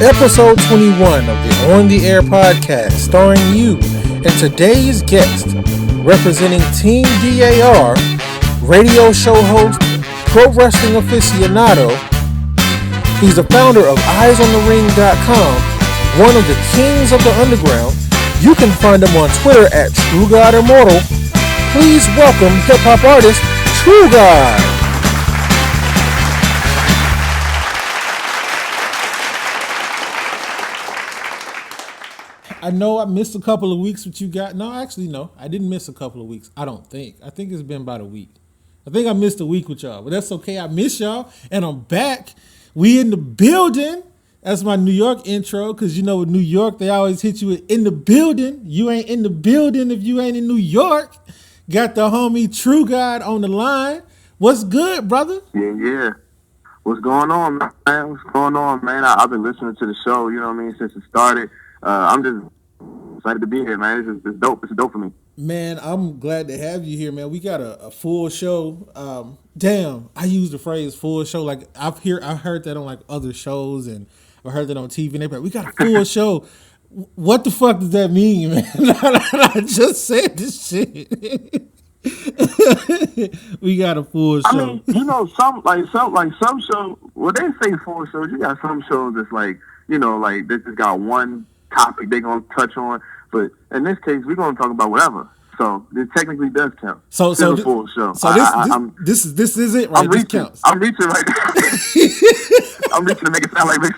Episode 21 of the On the Air podcast, starring you and today's guest, representing Team DAR, radio show host, pro wrestling aficionado. He's the founder of eyesonthering.com, one of the kings of the underground. You can find him on Twitter at True God Immortal. Please welcome hip-hop artist True God. I know I missed a couple of weeks, but you got... No, actually, no. I didn't miss a couple of weeks. I don't think. I think it's been about a week. I think I missed a week with y'all, but that's okay. I miss y'all, and I'm back. We in the building. That's my New York intro, because you know with New York, they always hit you with in the building. You ain't in the building if you ain't in New York. Got the homie True God on the line. What's good, brother? Yeah. What's going on, man? What's going on, man? I've been listening to the show, you know what I mean, since it started. I'm just excited to be here, man. It's dope. It's dope for me. Man, I'm glad to have you here, man. We got a full show. Damn, I use the phrase full show. Like I heard that on like other shows, and I heard that on TV. And everybody, we got a full show. What the fuck does that mean, man? I just said this shit. We got a full show. I mean, you know, some shows. Well, they say full shows. You got some shows that's like, you know, like they just got one topic they gonna touch on, but in this case we're gonna talk about whatever, so this technically does count. So the full show. So this is it, right? This counts. I'm reaching right now. I'm reaching to make it sound like this.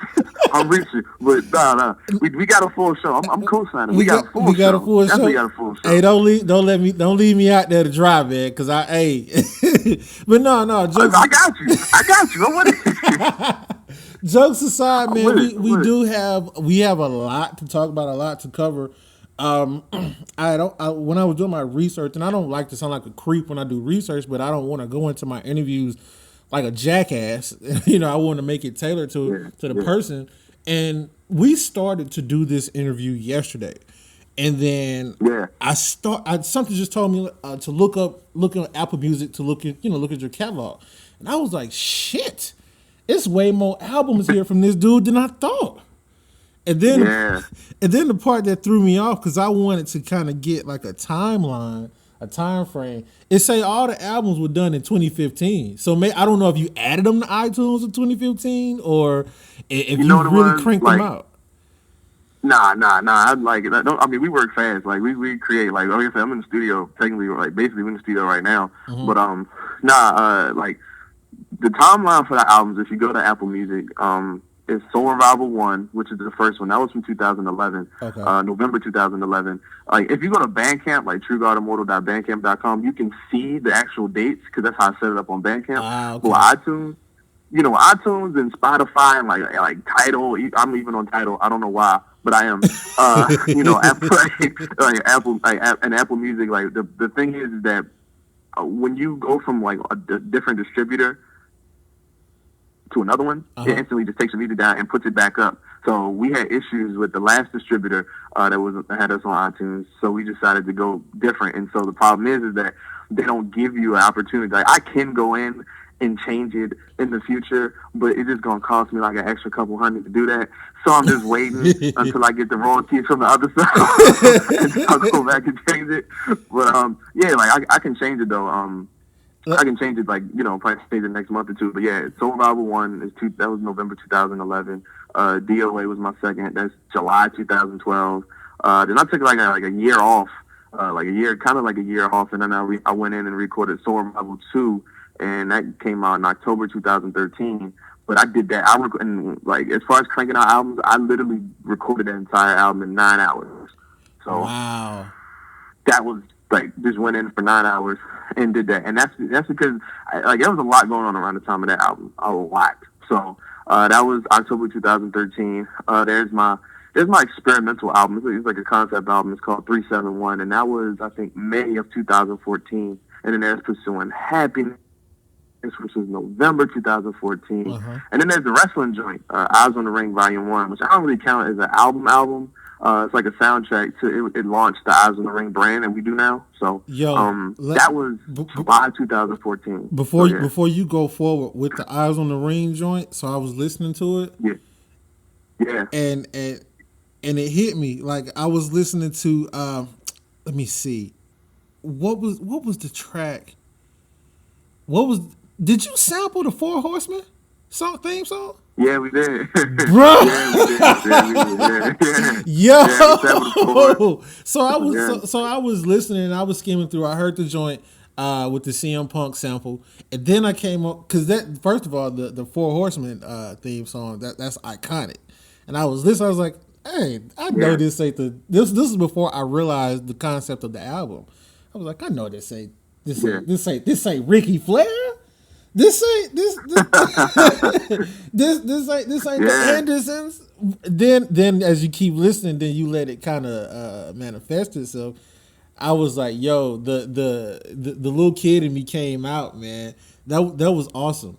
I'm reaching, but nah. We got a full show. I'm co-signing. We got a full show. Definitely got a full show. Hey, don't leave me out there to dry, man, because but no. Jokes, I got you. I'm with it. Jokes aside, man, we have a lot to talk about, a lot to cover. When I was doing my research, and I don't like to sound like a creep when I do research, but I don't want to go into my interviews like a jackass. You know, I want to make it tailored to the person. And we started to do this interview yesterday, and then something just told me to look at Apple Music to look at your catalog, and I was like, shit. It's way more albums here from this dude than I thought. And then the part that threw me off, because I wanted to kind of get like a timeline, a time frame. It say all the albums were done in 2015. So I don't know if you added them to iTunes in 2015, or if you really cranked them out. Nah. I mean, we work fast. Like we create. Like like I said, I'm in the studio. Technically, like basically, we're in the studio right now. Mm-hmm. But like. The timeline for the albums, if you go to Apple Music, is Soul Revival 1, which is the first one. That was from 2011, November 2011. Like, if you go to Bandcamp, like truegodImmortal.bandcamp.com, you can see the actual dates, because that's how I set it up on Bandcamp. Okay. Well, iTunes, iTunes and Spotify and like Tidal. I'm even on Tidal. I don't know why, but I am. Apple Music. Like the thing is that when you go from like a different distributor to another one, it instantly just takes the music down and puts it back up. So we had issues with the last distributor that had us on iTunes, so we decided to go different. And so the problem is that they don't give you an opportunity. Like, I can go in and change it in the future, but it's just gonna cost me like an extra couple $100 to do that. So I'm just waiting until I get the royalties from the other side, and I'll go back and change it. But I can change it though. I can change it probably change it next month or two. But yeah, Soul Revival 1 that was November 2011. DOA was my second. That's July 2012. Then I took like a year off, kind of like a year off, and then I went in and recorded Soul Revival 2. And that came out in October 2013. But I did that. As far as cranking out albums, I literally recorded that entire album in 9 hours. So wow, that was just went in for 9 hours and did that. And that's because there was a lot going on around the time of that album, a lot. So that was October 2013. There's my experimental album. It's like a concept album. It's called 371, and that was I think May of 2014. And then there's Pursuing Happiness, which was November 2014. And then there's the wrestling joint, Eyes on the Ring Volume 1, which I don't really count as an album. It's like a soundtrack to it launched the Eyes on the Ring brand that we do now. So that was July 2014. Before you go forward with the Eyes on the Ring joint, so I was listening to it. Yeah. Yeah. And it hit me. Like I was listening to let me see. What was the track? What was did you sample the Four Horsemen theme song? Yeah, we did. Bro. Yeah, we did. Yeah, we did. Yeah, yeah. Yo. Yeah, we sampled the four. Yeah. So I was listening and I was skimming through. I heard the joint with the CM Punk sample, and then I came up because that first of all the Four Horsemen theme song that's iconic, and I was listening. I was like, hey, I know Yeah. this ain't this is before I realized the concept of the album. I was like, I know Yeah. this ain't Ricky Flair. This ain't this ain't the Yeah. Andersons. Then as you keep listening, then you let it kind of manifest itself. I was like, yo, the little kid in me came out, man. That was awesome.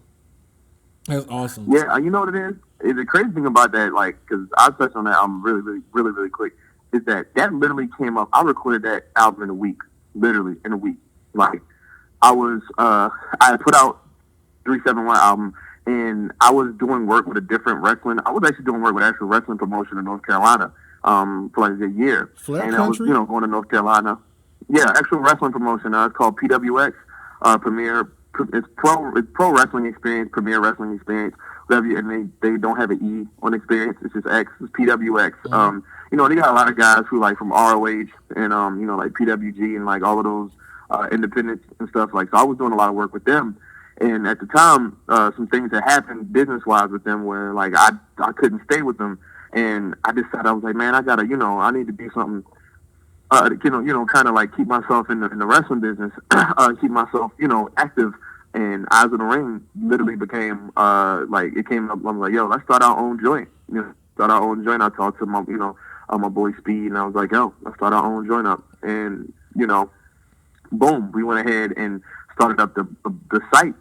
That's awesome. Yeah, you know what it is? The crazy thing about that, like, because I'll touch on that album really quick, is that literally came up. I recorded that album in a week, literally in a week. Like, I had put out 371 album, and I was doing work with a different wrestling. I was actually doing work with actual wrestling promotion in North Carolina, for like a year. Flair And Country? I was, going to North Carolina. Yeah, actual wrestling promotion. It's called PWX, Premier. It's pro wrestling experience, Premier Wrestling Experience. And they don't have an E on experience. It's just X. It's PWX. Mm-hmm. They got a lot of guys who like from ROH and like PWG and like all of those independents and stuff. Like, so I was doing a lot of work with them. And at the time, some things had happened business wise with them where like I couldn't stay with them, and I decided I was like, man, I gotta I need to do something, kind of like keep myself in the wrestling business, keep myself active. And Eyes of the Ring literally became like it came up. I'm like, yo, let's start our own joint. Start our own joint. I talked to my boy Speed, and I was like, yo, let's start our own joint up. And boom, we went ahead and started up the site,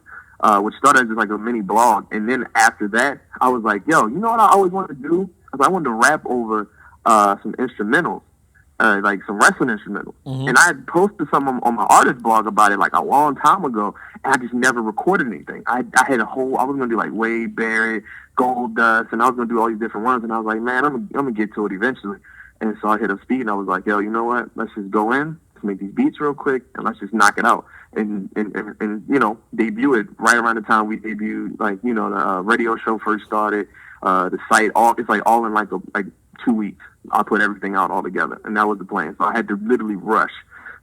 which started as just like a mini blog. And then after that, I was like, yo, you know what I always wanted to do? Because I wanted to rap over some instrumentals, like some wrestling instrumentals. Mm-hmm. And I had posted something on my artist blog about it like a long time ago, and I just never recorded anything. I had I was going to do like Wade Barrett, Gold Dust, and I was going to do all these different ones. And I was like, man, I'm going to get to it eventually. And so I hit up Speed, and I was like, yo, you know what? Let's just go in, let's make these beats real quick, and let's just knock it out. And debut it right around the time we debuted, like, the radio show first started, the site, it's like all in like 2 weeks. I put everything out all together, and that was the plan. So I had to literally rush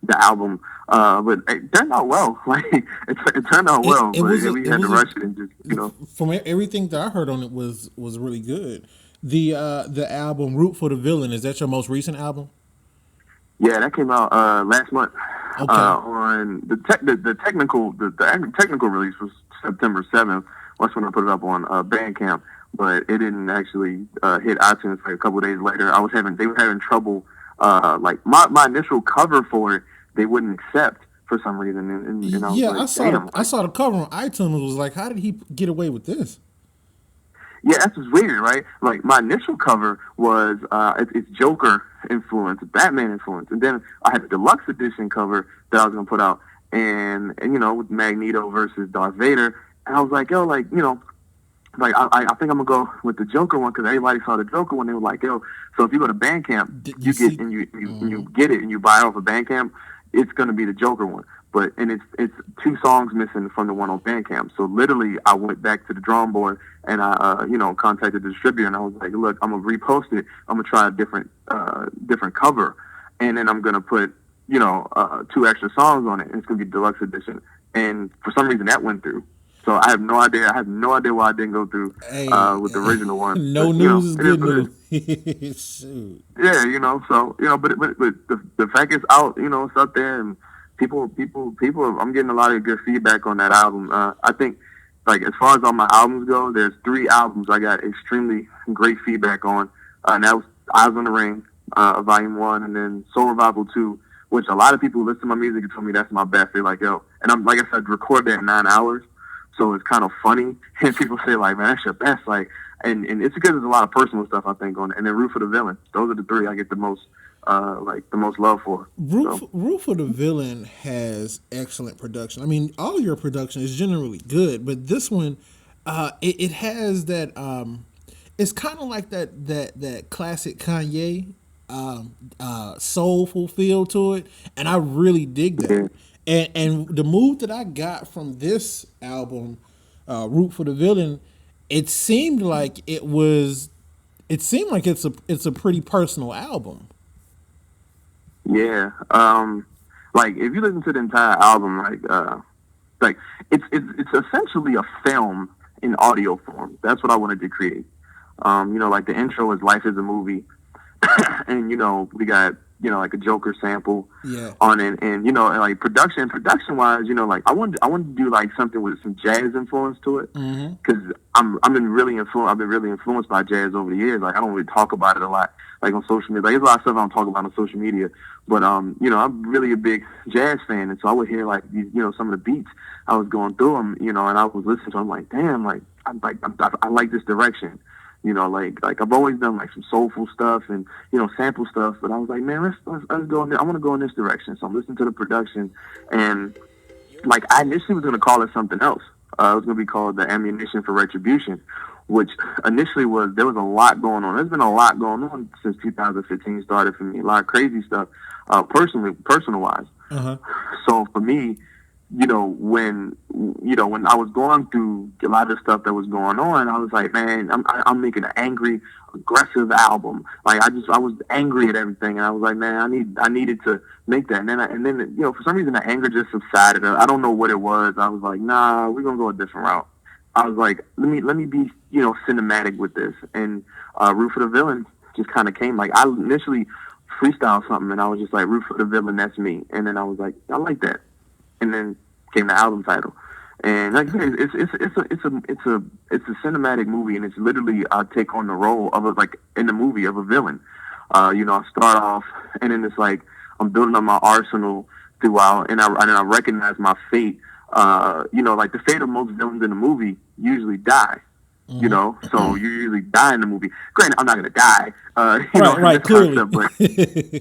the album, but it turned out well. Like it turned out well, but we had to rush it and just From everything that I heard on it was really good. The album Root for the Villain, is that your most recent album? Yeah, that came out last month. Okay. On the technical release was September 7th. That's when I put it up on Bandcamp, but it didn't actually hit iTunes like a couple of days later. They were having trouble. Like my initial cover for it, they wouldn't accept for some reason. And I was like, I saw the cover on iTunes. And was like, how did he get away with this? Yeah, that's just weird, right? Like my initial cover was it's Joker influence, Batman influence, and then I had the deluxe edition cover that I was gonna put out, and with Magneto versus Darth Vader, and I was like, yo, like like I think I'm gonna go with the Joker one because everybody saw the Joker one. They were like, yo, so if you go to Bandcamp, you get it and you buy it off of Bandcamp, it's gonna be the Joker one. But it's 2 songs missing from the one on Bandcamp. So literally, I went back to the drawing board and I contacted the distributor and I was like, look, I'm gonna repost it. I'm gonna try a different cover, and then I'm gonna put 2 extra songs on it, and it's gonna be deluxe edition. And for some reason, that went through. So I have no idea. Why I didn't go through with the original one. No news is good news. Shoot. Yeah, So but the fact it's out. It's up there, and people. I'm getting a lot of good feedback on that album. I think, like as far as all my albums go, there's 3 albums I got extremely great feedback on, and that was Eyes on the Ring, Volume 1, and then Soul Revival 2. Which a lot of people who listen to my music and tell me that's my best. They're like, yo, and I'm like I said, recorded that in 9 hours. So it's kind of funny, and people say like, "Man, that's your best." Like, and it's because there's a lot of personal stuff I think on it. And then Root for the Villain. Those are the 3 I get the most love for. Root for the Villain has excellent production. I mean, all of your production is generally good, but this one, it has that. it's kind of like that classic Kanye soulful feel to it, and I really dig that. Yeah, And the mood that I got from this album, "Root for the Villain," it seemed like it was. It seemed like it's a pretty personal album. yeah. Like if you listen to the entire album, like it's essentially a film in audio form. That's what I wanted to create. Like the intro is "Life is a Movie," and we got like a Joker sample Yeah. on it, and and, like production wise, like I wanted to do like something with some jazz influence to it, Mm-hmm. because I've been really influenced by jazz over the years. Like I don't really talk about it a lot, like on social media. Like there's a lot of stuff I don't talk about on social media, but I'm really a big jazz fan, and so I would hear like these, some of the beats. I was going through them, and I was listening to them, like, damn, like I like this direction. Like I've always done like some soulful stuff and sample stuff, but I was like, man, let's go. I want to go in this direction. So I'm listening to the production, and like I initially was going to call it something else. It was going to be called "The Ammunition for Retribution," which initially there was a lot going on. There's been a lot going on since 2015 started for me. A lot of crazy stuff, personal wise. Uh huh. So for me, when I was going through a lot of stuff that was going on, I was like, man, I'm making an angry, aggressive album. Like I was angry at everything, and I was like, man, I needed to make that. And then for some reason the anger just subsided. I don't know what it was. I was like, nah, we're gonna go a different route. I was like, let me be cinematic with this, and "Root for the Villain" just kind of came. Like I initially freestyled something, and I was just like, "Root for the Villain," that's me. And then I was like, I like that, and then came the album title. And like I said, it's a cinematic movie, and it's literally I take on the role of like in the movie of a villain. I start off, and then it's like I'm building up my arsenal throughout, and I recognize my fate. Like the fate of most villains in the movie usually die. So you usually die in the movie. Granted, I'm not gonna die, Right. in Right. this Clearly. concept, but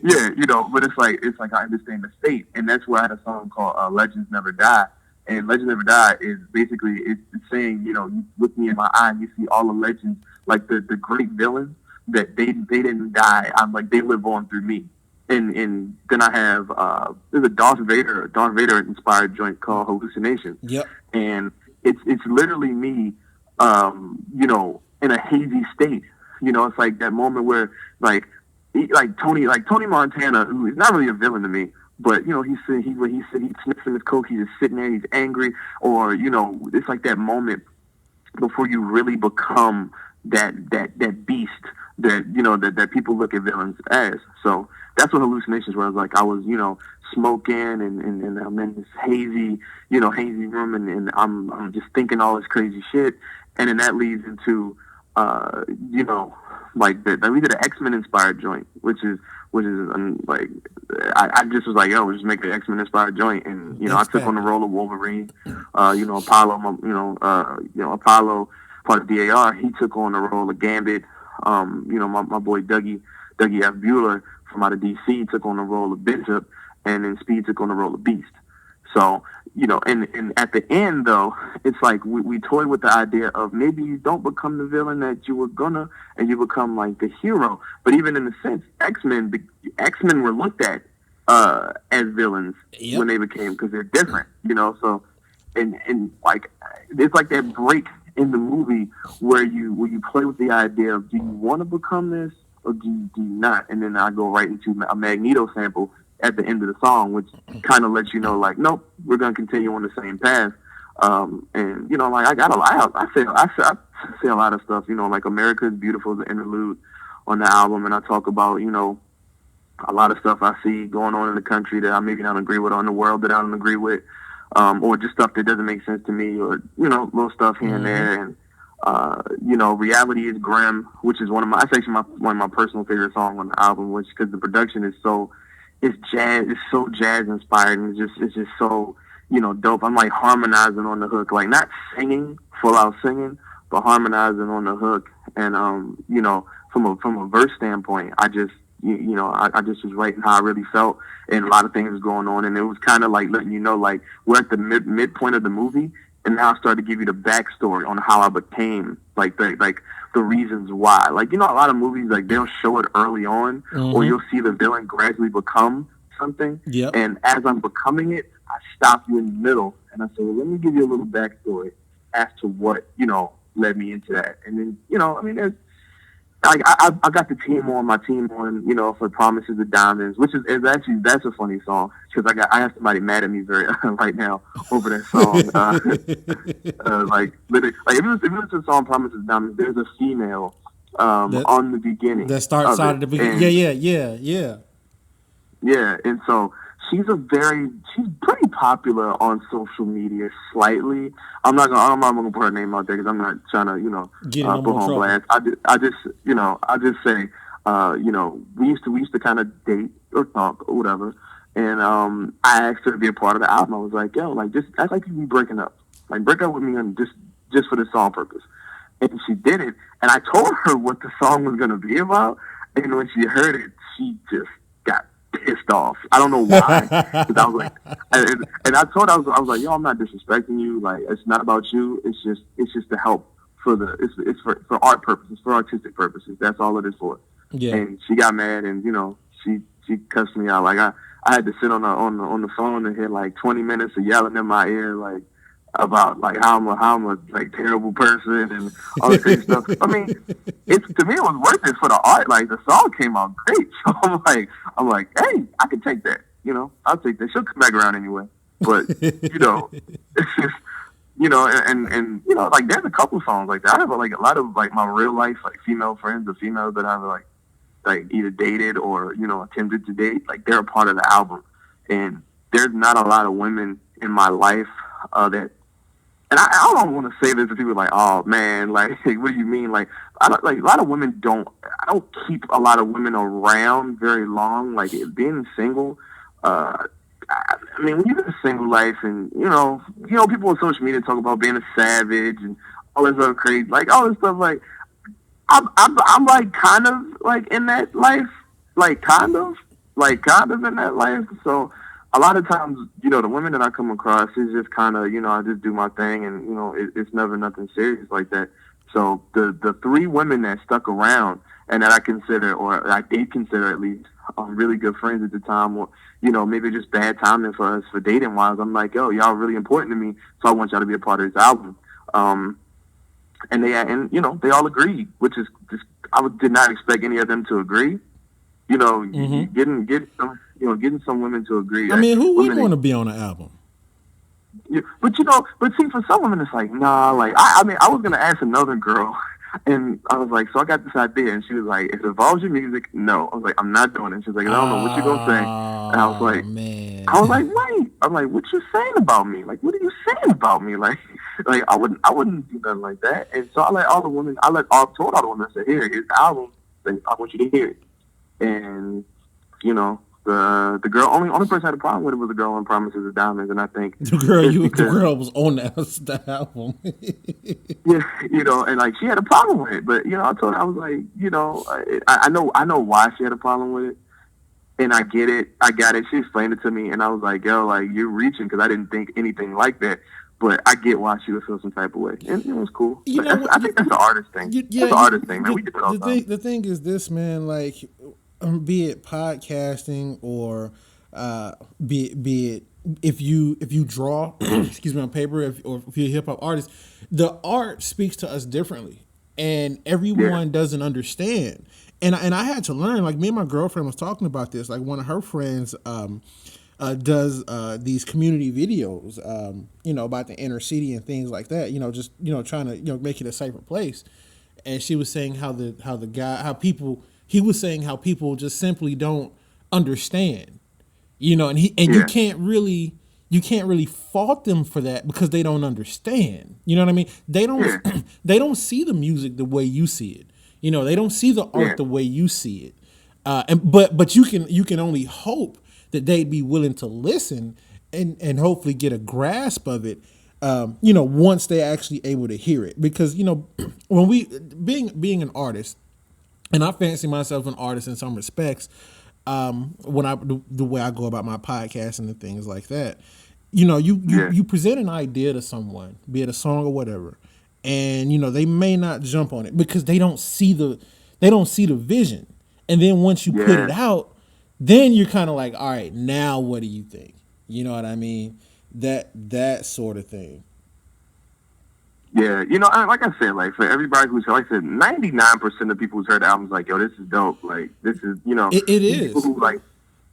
yeah, but it's like I understand the fate, and that's why I had a song called "Legends Never Die." And "Legends Never Die" is basically it's saying, you look me in my eye and you see all the legends, like the great villains that they didn't die. I'm like they live on through me. And then I have there's a Darth Vader inspired joint called "Hallucinations," Yep. and it's literally me, in a hazy state. It's like that moment where like Tony Montana, who is not really a villain to me, but he's sniffing his coke, he's just sitting there, he's angry, or it's like that moment before you really become that beast that people look at villains as. So that's what "Hallucinations" was. Like I was smoking, and I'm in this hazy room, and I'm just thinking all this crazy shit, and then that leads into uh you know like we did an X-Men inspired joint, which is like I just was like, yo, we'll just make an X-Men inspired joint, and I took on the Exactly. role of Wolverine. Apollo, Apollo, part of DAR, he took on the role of Gambit. My boy Dougie F. Bueller from out of DC took on the role of Bishop, and then Speed took on the role of Beast. So, and at the end though, it's like we toy with the idea of maybe you don't become the villain that you were gonna, and you become like the hero. But even in a sense, X-Men were looked at as villains when Yep. they became, because they're different, So, and like it's like that break in the movie where you play with the idea of, do you want to become this, or do you not? And then I go right into a Magneto sample at the end of the song, which kind of lets you know, like, nope, we're gonna continue on the same path. And like I got a lot. I say a lot of stuff. Like "America is Beautiful" is the interlude on the album, and I talk about a lot of stuff I see going on in the country that I maybe don't agree with, or in the world that I don't agree with, or just stuff that doesn't make sense to me, or little stuff here and Mm-hmm. there. And "Reality is Grim," which is it's actually one of my personal favorite songs on the album, which, because the production is it's jazz, it's so jazz inspired, and it's just so dope. I'm like harmonizing on the hook, like not singing, full out singing, but harmonizing on the hook. And from a verse standpoint, I just was writing how I really felt, and a lot of things was going on, and it was kind of like letting like we're at the midpoint of the movie, and now I start to give you the backstory on how I became the reasons why. Like, you know, a lot of movies, like, they'll show it early on, or you'll see the villain gradually become something. Yep. And as I'm becoming it, I stop you in the middle and I say, well, let me give you a little backstory as to what, you know, led me into that. And then, you know, I mean, I got my team on, you know, for Promises of Diamonds, which is actually, that's a funny song, because I have somebody mad at me right now over that song. Like, literally, like, if you listen to the song Promises of Diamonds, there's a female on the beginning. That starts out at the beginning. Yeah, and so she's pretty popular on social media slightly. I'm not gonna put her name out there because I'm not trying to, you know, put her on blast. I just say, you know, we used to kind of date or talk or whatever, and I asked her to be a part of the album. I was like, yo, like, just act like you be breaking up, like, break up with me and just for the song purpose. And she did it, and I told her what the song was gonna be about, and when she heard it, she just got pissed off. I don't know why. I was like, and I told her, I was like, yo, I'm not disrespecting you. Like, it's not about you. It's just to help it's for art purposes, for artistic purposes. That's all it is for. Yeah. And she got mad, and, you know, she cussed me out. Like, I had to sit on the phone and hear like 20 minutes of yelling in my ear, like, about like how I'm a like terrible person and all this crazy stuff. I mean, to me it was worth it for the art. Like, the song came out great, so I'm like, hey, I can take that. You know, I'll take that. She'll come back around anyway. But, you know, it's just, you know, and you know, like, there's a couple songs like that. I have like a lot of like my real life like female friends, the females that I've like either dated or, you know, attempted to date. Like, they're a part of the album, and there's not a lot of women in my life that. And I don't want to say this to people like, oh man, like, what do you mean? Like, a lot of women I don't keep a lot of women around very long. Like, being single, I mean, when you're in a single life, and you know, people on social media talk about being a savage and all this other crazy, like, all this stuff. Like, I'm like kind of like in that life, like kind of in that life. So a lot of times, you know, the women that I come across is just kind of, you know, I just do my thing, and, you know, it's never nothing serious like that. So the three women that stuck around and that I consider, or I did consider at least, really good friends at the time, or, you know, maybe just bad timing for us for dating wise. I'm like, yo, y'all really important to me, so I want y'all to be a part of this album. And you know, they all agreed, which is just, did not expect any of them to agree. You know, getting some women to agree. I mean, who would want to be on an album? Yeah, but, you know, see, for some women, it's like, nah. Like, I mean, I was gonna ask another girl, and I was like, so I got this idea, and she was like, if it involves your music, no. I was like, I'm not doing it. She was like, I don't know what you're gonna say. And I was like, man. I was like, wait. I'm like, what you saying about me? Like, what are you saying about me? Like I wouldn't do nothing like that. And so I told all the women, I said, here's the album. I want you to hear it. And, you know, the girl, only person had a problem with it was the girl on Promises of Diamonds, and I think the girl was on the album. Yeah, you know, and like, she had a problem with it, but, you know, I told her, I was like, you know, I know why she had a problem with it, and I get it, I got it. She explained it to me, and I was like, yo, like, you're reaching, because I didn't think anything like that. But I get why she would feel some type of way, and it was cool. I think that's the artist thing. That's the artist thing, man. We do it all the time. The thing is this, man. Like, be it podcasting or be it if you draw, excuse me, on paper, or if you're a hip hop artist, the art speaks to us differently, and everyone doesn't understand. And I had to learn. Like, me and my girlfriend was talking about this. Like, one of her friends does these community videos, you know, about the inner city and things like that. You know, just, you know, trying to, you know, make it a safer place. And she was saying how people just simply don't understand, you know, and you can't really fault them for that, because they don't understand. You know what I mean? They don't see the music the way you see it. You know, they don't see the art the way you see it. But you can only hope that they'd be willing to listen and hopefully get a grasp of it, you know, once they're actually able to hear it. Because, you know, when being an artist, and I fancy myself an artist in some respects, when the way I go about my podcast and the things like that, you present an idea to someone, be it a song or whatever, and they may not jump on it because they don't see the vision. And then once you put it out, then you're kind of like, all right, now what do you think? You know what I mean? That sort of thing. Yeah, like I said, like for everybody who's, like I said, 99% of people who's heard the album's like, yo, this is dope. Like this is, it is. People who like,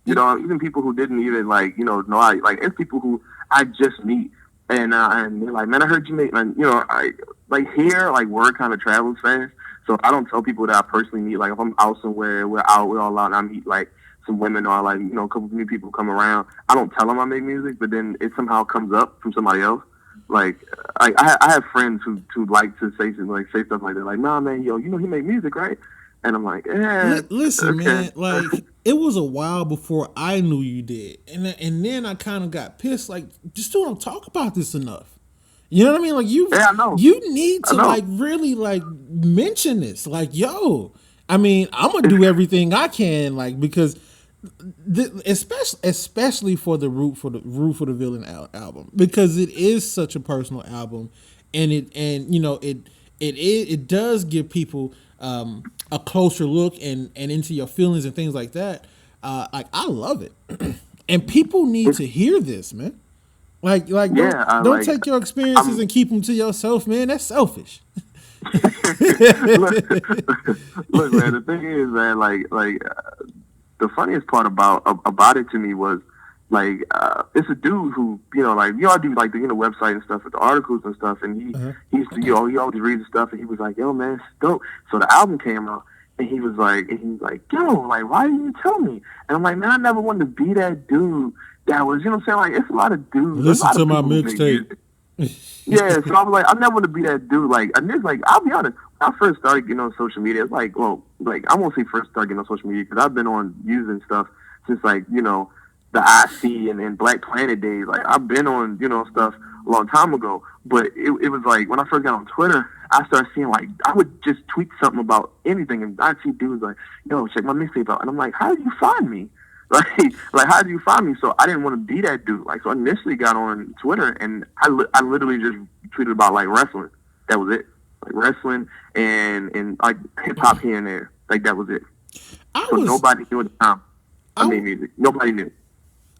even people who didn't even like, know I like, it's people who I just meet and they're like, man, I heard you make, and I like here, like word kind of travels fast. So I don't tell people that I personally meet. Like if I'm out somewhere, we're all out, and I meet like some women or like a couple of new people come around. I don't tell them I make music, but then it somehow comes up from somebody else. Like I have friends who like to say stuff like that. Like, nah, man, he make music, right? And I'm like, listen, okay. man, like it was a while before I knew you did, and then I kind of got pissed. Like, just don't talk about this enough. You know what I mean? Like you need to like really like mention this. Like, yo, I mean, I'm gonna do everything I can, like, because especially for the Root for the Villain album, because it is such a personal album, and it does give people a closer look and into your feelings and things like that. Like, I love it, and people need to hear this, man. Like don't take your experiences and keep them to yourself, man. That's selfish. Look, man. The thing is, man, the funniest part about it to me was like it's a dude who like y'all do like the website and stuff with the articles and stuff, and he used to he always reads the stuff, and he was like, yo, man, it's dope. So the album came out, and he was like, yo, like, why didn't you tell me? And I'm like, man, I never wanted to be that dude that was, what I'm saying, like, it's a lot of dudes. Listen to my mixtape. Yeah, so I was like, I never want to be that dude. Like, and there's like, I'll be honest, when I first started getting on social media, it's like, well, like, I won't say first started getting on social media, because I've been on using stuff since like, the IC and Black Planet days. Like, I've been on, stuff a long time ago. But it was like, when I first got on Twitter, I started seeing, like, I would just tweet something about anything, and I'd see dudes like, yo, check my mixtape out. And I'm like, how did you find me? Like, how did you find me? So I didn't want to be that dude. Like, so I initially got on Twitter, and I literally just tweeted about, like, wrestling. That was it. Like, wrestling and like, hip-hop here and there. Like, that was it. Nobody knew at the time I made music. Nobody knew.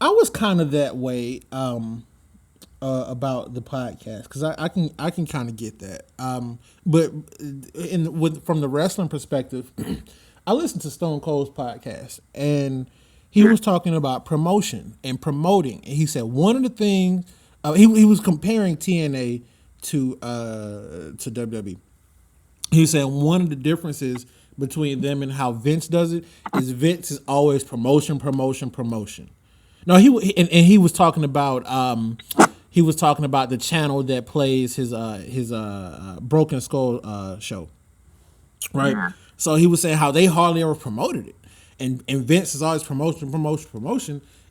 I was kind of that way about the podcast, because I can kind of get that. But from the wrestling perspective, I listened to Stone Cold's podcast, and he was talking about promotion and promoting. And he said one of the things he was comparing TNA to WWE. He said one of the differences between them and how Vince does it is Vince is always promotion. No, he was talking about the channel that plays his Broken Skull show, right? Yeah. So he was saying how they hardly ever promoted it. And Vince is always promotion.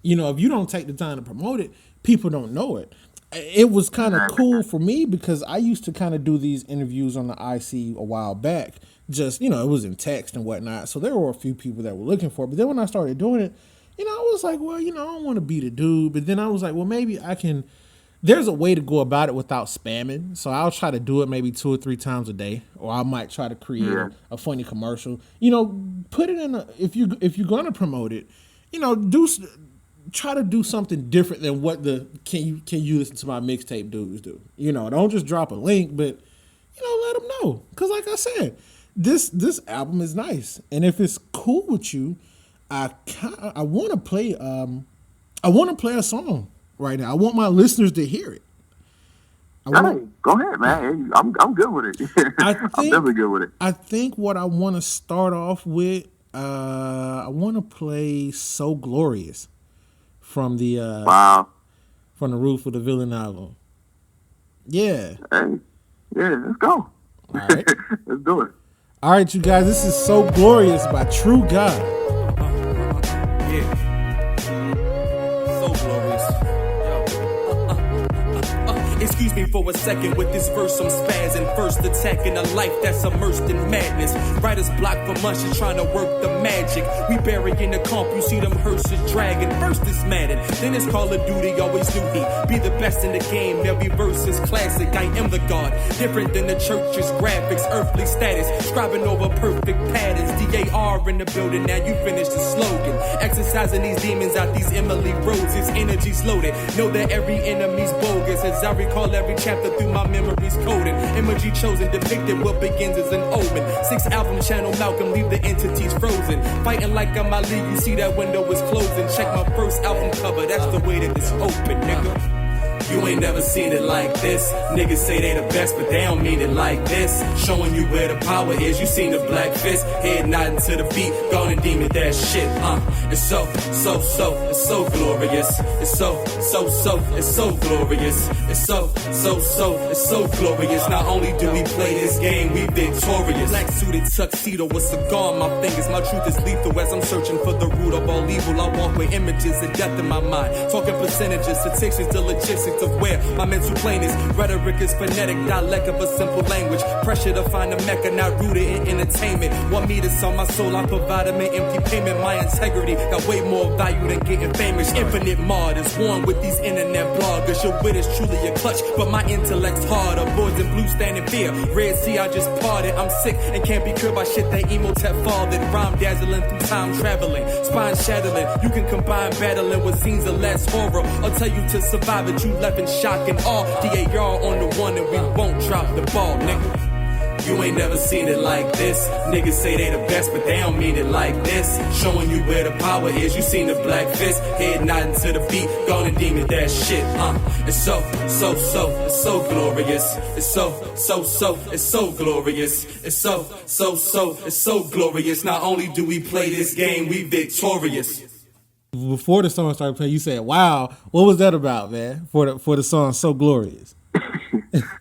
If you don't take the time to promote it, people don't know it. It was kind of cool for me, because I used to kind of do these interviews on the IC a while back. Just, it was in text and whatnot. So there were a few people that were looking for it. But then when I started doing it, I was like, well, I don't want to be the dude. But then I was like, well, maybe I can. There's a way to go about it without spamming. So I'll try to do it maybe 2 or 3 times a day, or I might try to create a funny commercial. Put it in if you're gonna promote it, try to do something different than what can you listen to my mixtape dudes do. Don't just drop a link, but let them know. Because like I said, this album is nice, and if it's cool with you, I want to play a song right now. I want my listeners to hear it. Go ahead, man. I'm good with it. I'm definitely good with it. I think what I want to start off with, I want to play "So Glorious" from the from the Root for the Villain album. Yeah. Hey, yeah, let's go. All right, let's do it. All right, you guys. This is "So Glorious" by True God. Excuse me for a second with this verse I'm spazzing. First attacking a life that's immersed in madness. Writer's block for months just trying to work the magic. We bury in the comp, you see them hearses dragging. First it's Madden, then it's Call of Duty. Always knew he be the best in the game. Every verse is classic. I am the God, different than the church's graphics, earthly status, scribing over perfect patterns. DAR in the building, now you finish the slogan. Exercising these demons out these Emily roses. Energy's loaded, know that every enemy's bogus. As I recall every chapter through my memories coded. Imagery chosen, depicted what begins as an omen. 6 album channel Malcolm, leave the entities frozen. Fighting like I'm Ali, you see that window is closing. Check my first album cover, that's the way that it's open, nigga. You ain't never seen it like this. Niggas say they the best, but they don't mean it like this. Showing you where the power is. You seen the black fist, head nodding to the beat, gone and demon that shit. It's so glorious. It's so glorious. It's so glorious. Not only do we play this game, we victorious. Black suited tuxedo, a cigar in my fingers. My truth is lethal as I'm searching for the root of all evil. I walk with images of death in my mind. Talking percentages, statistics, the logistics of where my mental plane is. Rhetoric is phonetic, dialect of a simple language. Pressure to find a mecca, not rooted in entertainment. Want me to sell my soul, I provide them an empty payment. My integrity got way more value than getting famous. Infinite martyrs, worn with these internet bloggers. Your wit is truly a clutch, but my intellect's harder. Boys in blue stand in fear. Red Sea, I just parted. I'm sick and can't be cured by shit that Emotep fathered. Rhyme dazzling through time traveling. Spine shattering. You can combine battling with scenes of less horror. I'll tell you to survive it, you left in shock and awe. DAR on the one and we won't drop the ball, nigga. You ain't never seen it like this. Niggas say they the best, but they don't mean it like this. Showing you where the power is. You seen the black fist, head nodding to the beat, gone and demon that shit. It's so glorious. It's so glorious. It's so glorious. Not only do we play this game, we victorious. Before the song started playing, you said, "Wow, what was that about, man?" For the song "So Glorious."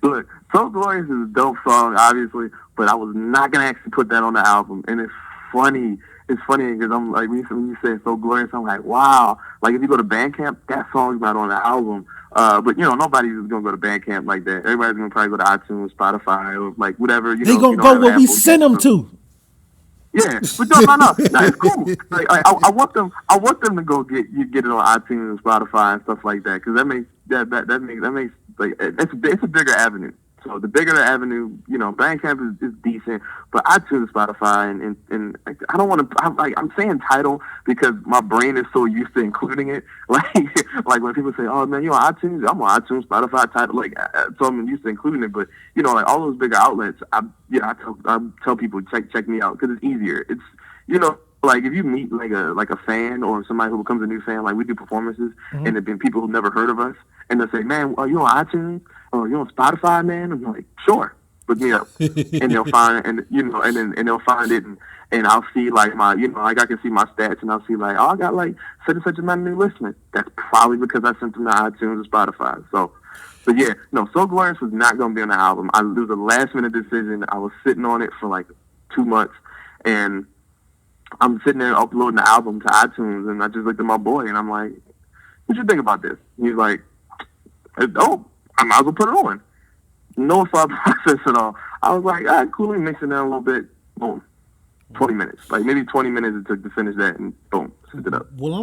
Look, "So Glorious" is a dope song, obviously, but I was not gonna actually put that on the album. And it's funny. It's funny because I'm like, when you say "So Glorious," I'm like, wow. Like if you go to Bandcamp, that song's not on the album. But you know, nobody's gonna go to Bandcamp like that. Everybody's gonna probably go to iTunes, Spotify, or like whatever. They gonna go where we send them to. Yeah, but no, it's cool. Like, I want them to go get it on iTunes, Spotify, and stuff like that, because that makes like it's a bigger avenue. So the bigger the avenue, you know, Bandcamp is decent, but iTunes, Spotify, and I don't want to. I'm saying title because my brain is so used to including it. Like when people say, "Oh man, you on iTunes?" I'm on iTunes, Spotify, title. So I'm used to including it. But you know, like all those bigger outlets, I tell people check me out because it's easier. It's, you know. Like if you meet like a fan or somebody who becomes a new fan, like we do performances, and there've been people who've never heard of us, and they'll say, "Man, are you on iTunes? Or you on Spotify, man?" I'm like, "Sure, look me up," and they'll find and they'll find it, and I'll see like my, you know, like I can see my stats, and I'll see like, oh, I got like such and such amount of new listeners. That's probably because I sent them to iTunes or Spotify. So, but yeah, no, "So Glorious" was not going to be on the album. It was a last minute decision. I was sitting on it for like 2 months, and I'm sitting there uploading the album to iTunes, and I just looked at my boy, and I'm like, "What you think about this?" And he's like, "It's dope. I might as well put it on." No thought process at all. I was like, "All right, cool, let me mix it down a little bit." Boom. 20 minutes. Like maybe 20 minutes it took to finish that, and boom, set it up. Well,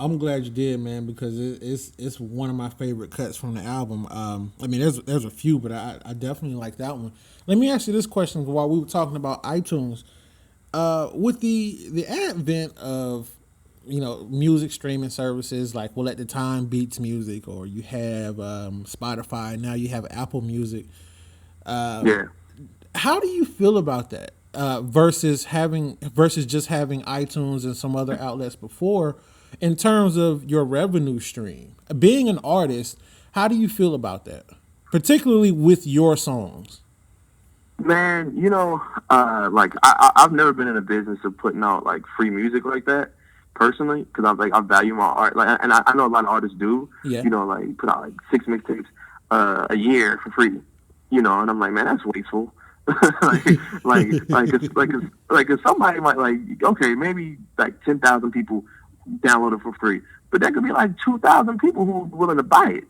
I'm glad you did, man, because it's one of my favorite cuts from the album. I mean, there's a few, but I definitely like that one. Let me ask you this question while we were talking about iTunes. With the advent of, you know, music streaming services like, well, at the time Beats Music, or you have Spotify, now you have Apple Music. Yeah. How do you feel about that versus just having iTunes and some other outlets before, in terms of your revenue stream? Being an artist, how do you feel about that, particularly with your songs? Man, you know, like I've never been in a business of putting out like free music like that personally, because I value my art. Like, and I know a lot of artists do. Yeah. You know, like put out like 6 mixtapes a year for free. You know, and I'm like, man, that's wasteful. If somebody might like, okay, maybe like 10,000 people download it for free, but that could be like 2,000 people who are willing to buy it.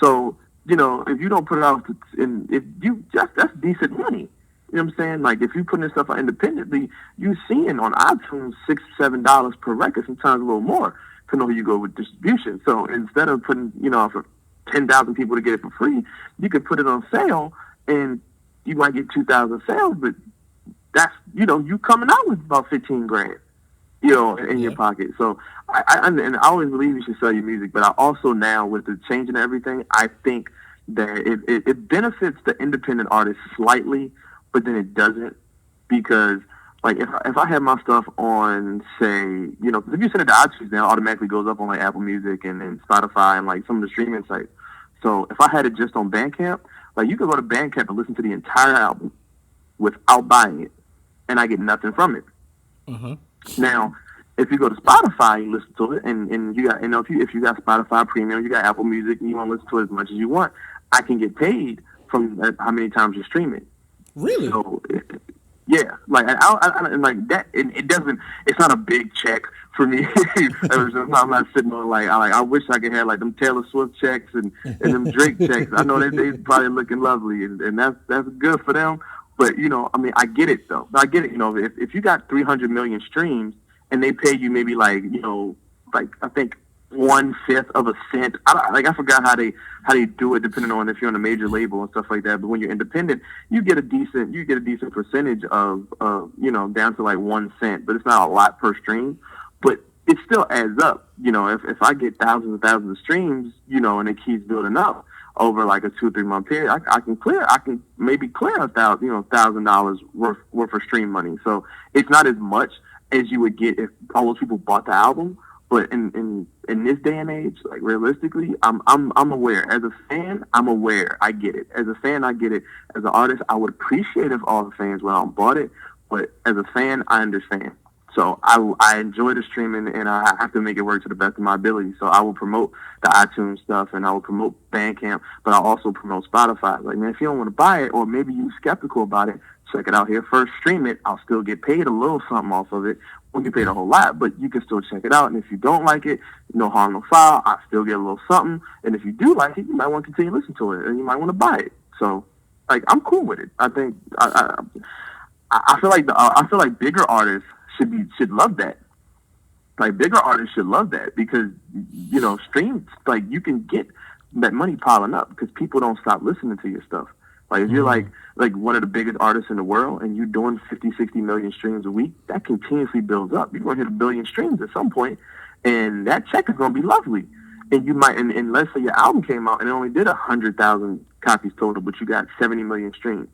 So if you don't put it out, if you just that's decent money. You know what I'm saying? Like if you putting this stuff out independently, you seeing on iTunes $6-7 per record, sometimes a little more, depending on who you go with distribution. So instead of putting for 10,000 people to get it for free, you could put it on sale, and you might get 2,000 sales, but that's you coming out with about 15 grand. In your pocket. So and I always believe you should sell your music, but I also now with the changing of everything, I think that it benefits the independent artist slightly, but then it doesn't, because like if I have my stuff on, say, because if you send it to iTunes now, it automatically goes up on like Apple Music and Spotify and like some of the streaming sites. So if I had it just on Bandcamp, like you could go to Bandcamp and listen to the entire album without buying it, and I get nothing from it. Uh-huh. Now, if you go to Spotify, you listen to it, and you got, if you got Spotify Premium, you got Apple Music, and you want to listen to it as much as you want, I can get paid from how many times you stream it. Really? So, yeah, like and like that. It doesn't. It's not a big check for me. I'm not sitting on I wish I could have like them Taylor Swift checks and them Drake checks. I know they probably looking lovely, and that's good for them. But, I get it, though. I get it. If you got 300 million streams and they pay you maybe I think 1/5 of a cent. I forgot how they do it, depending on if you're on a major label and stuff like that. But when you're independent, you get a decent percentage of down to like 1 cent. But it's not a lot per stream. But it still adds up. If I get thousands and thousands of streams, and it keeps building up over like a 2 or 3 month period, I can maybe clear $1,000 worth of stream money. So it's not as much as you would get if all those people bought the album. But in this day and age, like realistically, I'm aware. As a fan, I'm aware. I get it. As a fan, I get it. As an artist, I would appreciate if all the fans went out and bought it. But as a fan, I understand. So I enjoy the streaming, and I have to make it work to the best of my ability. So I will promote the iTunes stuff, and I will promote Bandcamp, but I'll also promote Spotify. Like, man, if you don't want to buy it, or maybe you're skeptical about it, check it out here first. Stream it. I'll still get paid a little something off of it. Won't get paid a whole lot, but you can still check it out. And if you don't like it, no harm, no foul. I still get a little something. And if you do like it, you might want to continue to listen to it, and you might want to buy it. So, like, I'm cool with it. I think I feel like bigger artists should love that. Like bigger artists should love that, because streams, like, you can get that money piling up because people don't stop listening to your stuff. Like if you're like one of the biggest artists in the world and you're doing 50-60 million streams a week, that continuously builds up. You're gonna hit 1 billion streams at some point, and that check is gonna be lovely. And you might, and let's say your album came out and it only did 100,000 copies total, but you got 70 million streams.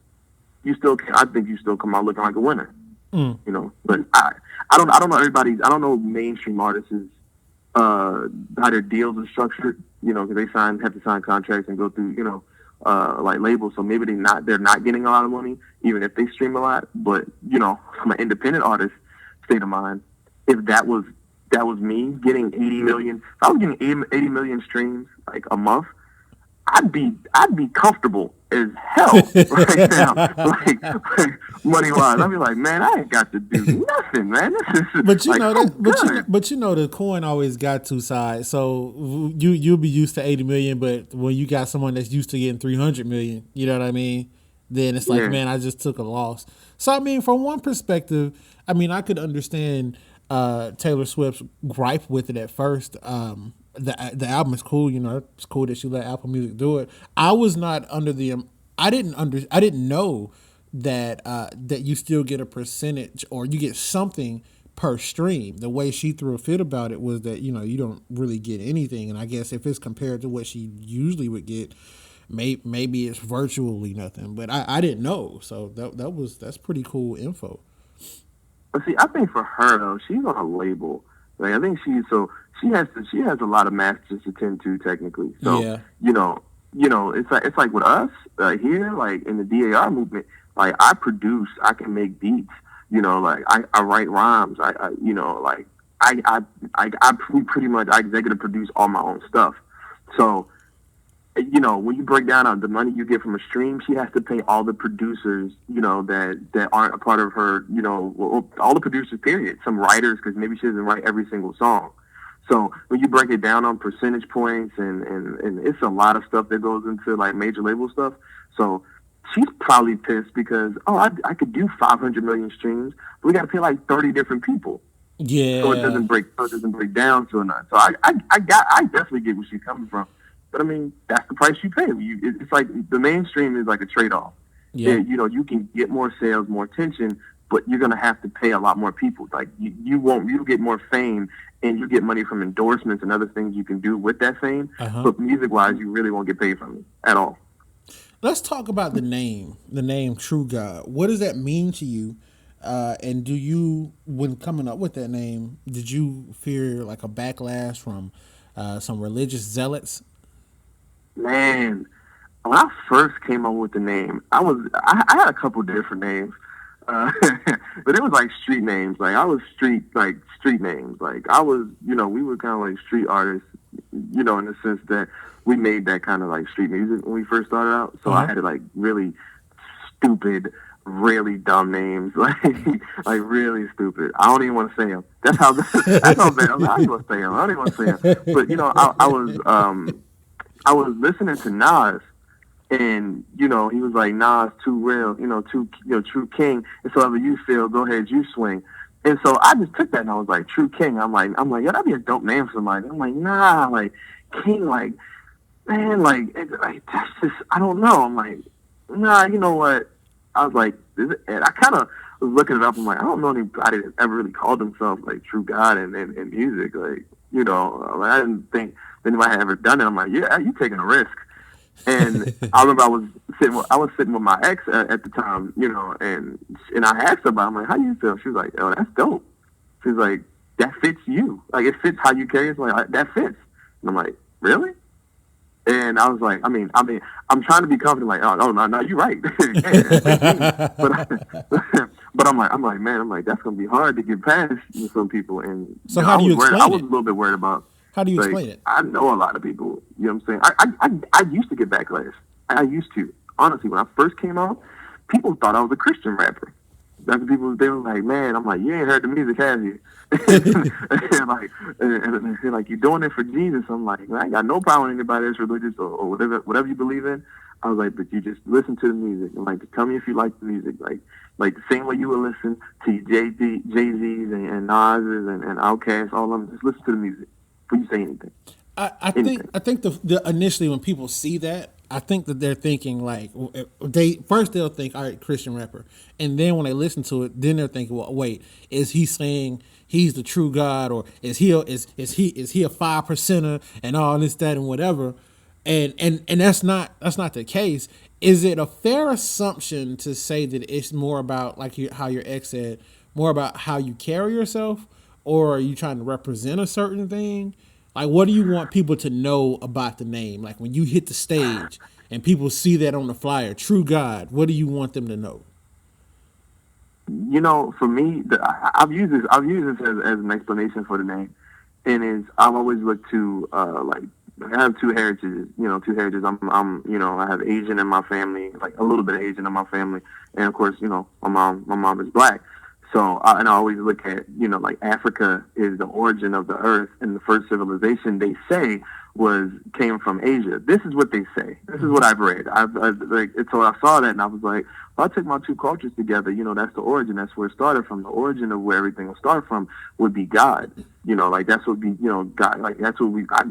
I think you still come out looking like a winner. But I don't know everybody's. I don't know mainstream artists' how their deals are structured. Because they have to sign contracts and go through like labels. So maybe they're not getting a lot of money even if they stream a lot. But from an independent artist state of mind, if that was me getting 80 million, if I was getting 80 million streams like a month, I'd be comfortable as hell right now, like money wise. I'd be like, man, I ain't got to do nothing, man. This is but the coin always got two sides. So you'll be used to 80 million, but when you got someone that's used to getting 300 million, you know what I mean? Then it's like, man, I just took a loss. So I mean, from one perspective, I mean, I could understand Taylor Swift's gripe with it at first. The album is cool, it's cool that she let Apple Music do it. I was not under the I didn't know that that you still get a percentage or you get something per stream. The way she threw a fit about it was that you don't really get anything, and I guess if it's compared to what she usually would get, maybe it's virtually nothing. But I didn't know, so that's pretty cool info. But see, I think for her though, she's on a label. Like I think she has a lot of masters to tend to technically. So yeah. It's like with us here, like in the DAR movement, like I can make beats. Like I write rhymes. We pretty much executive produce all my own stuff. So when you break down the money you get from a stream, she has to pay all the producers, that aren't a part of her, all the producers, period. Some writers, because maybe she doesn't write every single song. So when you break it down on percentage points and it's a lot of stuff that goes into like major label stuff. So she's probably pissed because, I could do 500 million streams, but we got to pay like 30 different people. Yeah. So it doesn't break down to a none. So I definitely get where she's coming from. But I mean, that's the price you pay. It's like the mainstream is like a trade-off. Yeah. You can get more sales, more attention, but you're gonna have to pay a lot more people. Like you'll get more fame and you get money from endorsements and other things you can do with that fame. But music-wise, you really won't get paid from it at all. Let's talk about the name True God. What does that mean to you? And do you, when coming up with that name, did you fear like a backlash from some religious zealots? Man, when I first came up with the name, I had a couple different names, but it was like street names. Like I was street names. Like I was, we were kind of like street artists, in the sense that we made that kind of like street music when we first started out. So I had like really stupid, really dumb names, like really stupid. I don't even want to say them. That's how bad. I don't even want to say them. I don't even want to say them. But I was listening to Nas, and he was like, Nas, too real, true king. And so whatever you feel, go ahead, you swing. And so I just took that and I was like, True King. I'm like, yeah, that'd be a dope name for somebody. I'm like, nah, like King, like man, like that's just, I don't know. I'm like, nah, you know what? I was like, and I kind of was looking it up. I'm like, I don't know anybody that ever really called themselves like True God in music. Like, like, I didn't think anybody had ever done it. I'm like, yeah, you taking a risk. And I remember I was sitting with my ex at the time, and I asked her about it. I'm like, how do you feel? She was like, oh, that's dope. She was like, that fits you. Like, it fits how you carry it. Like, that fits. And I'm like, really? And I was like, I mean, I'm trying to be confident. Like, oh no, you're right. but I'm like, man, that's gonna be hard to get past with some people. And so how do you explain it? I was a little bit worried about. How do you explain it? I know a lot of people. You know what I'm saying? I used to get backlash. I used to. Honestly, when I first came out, people thought I was a Christian rapper. That's what people, they were like, man, I'm like, you ain't heard the music, have you? and they're like, you're doing it for Jesus. I'm like, I ain't got no problem with anybody that's religious or whatever you believe in. I was like, but you just listen to the music. And like, tell me if you like the music. Like the same way you would listen to Jay-Z's and Nas's and Outkast, all of them. Just listen to the music before you say anything. I think the initially when people see that, I think that they're thinking like they'll think, all right, Christian rapper, and then when they listen to it, then they're thinking, well, wait, is he saying he's the true God, or is he a 5%er and all this, that, and whatever, and that's not the case. Is it a fair assumption to say that it's more about, like how your ex said, more about how you carry yourself, or are you trying to represent a certain thing? Like, what do you want people to know about the name? Like, when you hit the stage and people see that on the flyer, True God, what do you want them to know? For me, I've used this as an explanation for the name, and I've always looked to like, I have two heritages. I have Asian in my family, like a little bit of Asian in my family, and of course, my mom is black. So, and I always look at, like Africa is the origin of the earth, and the first civilization they say came from Asia. This is what they say. This is what I've read. So I saw that and I was like, well, I took my two cultures together. That's the origin. That's where it started from. The origin of where everything will start from would be God. Like that's what God. Like that's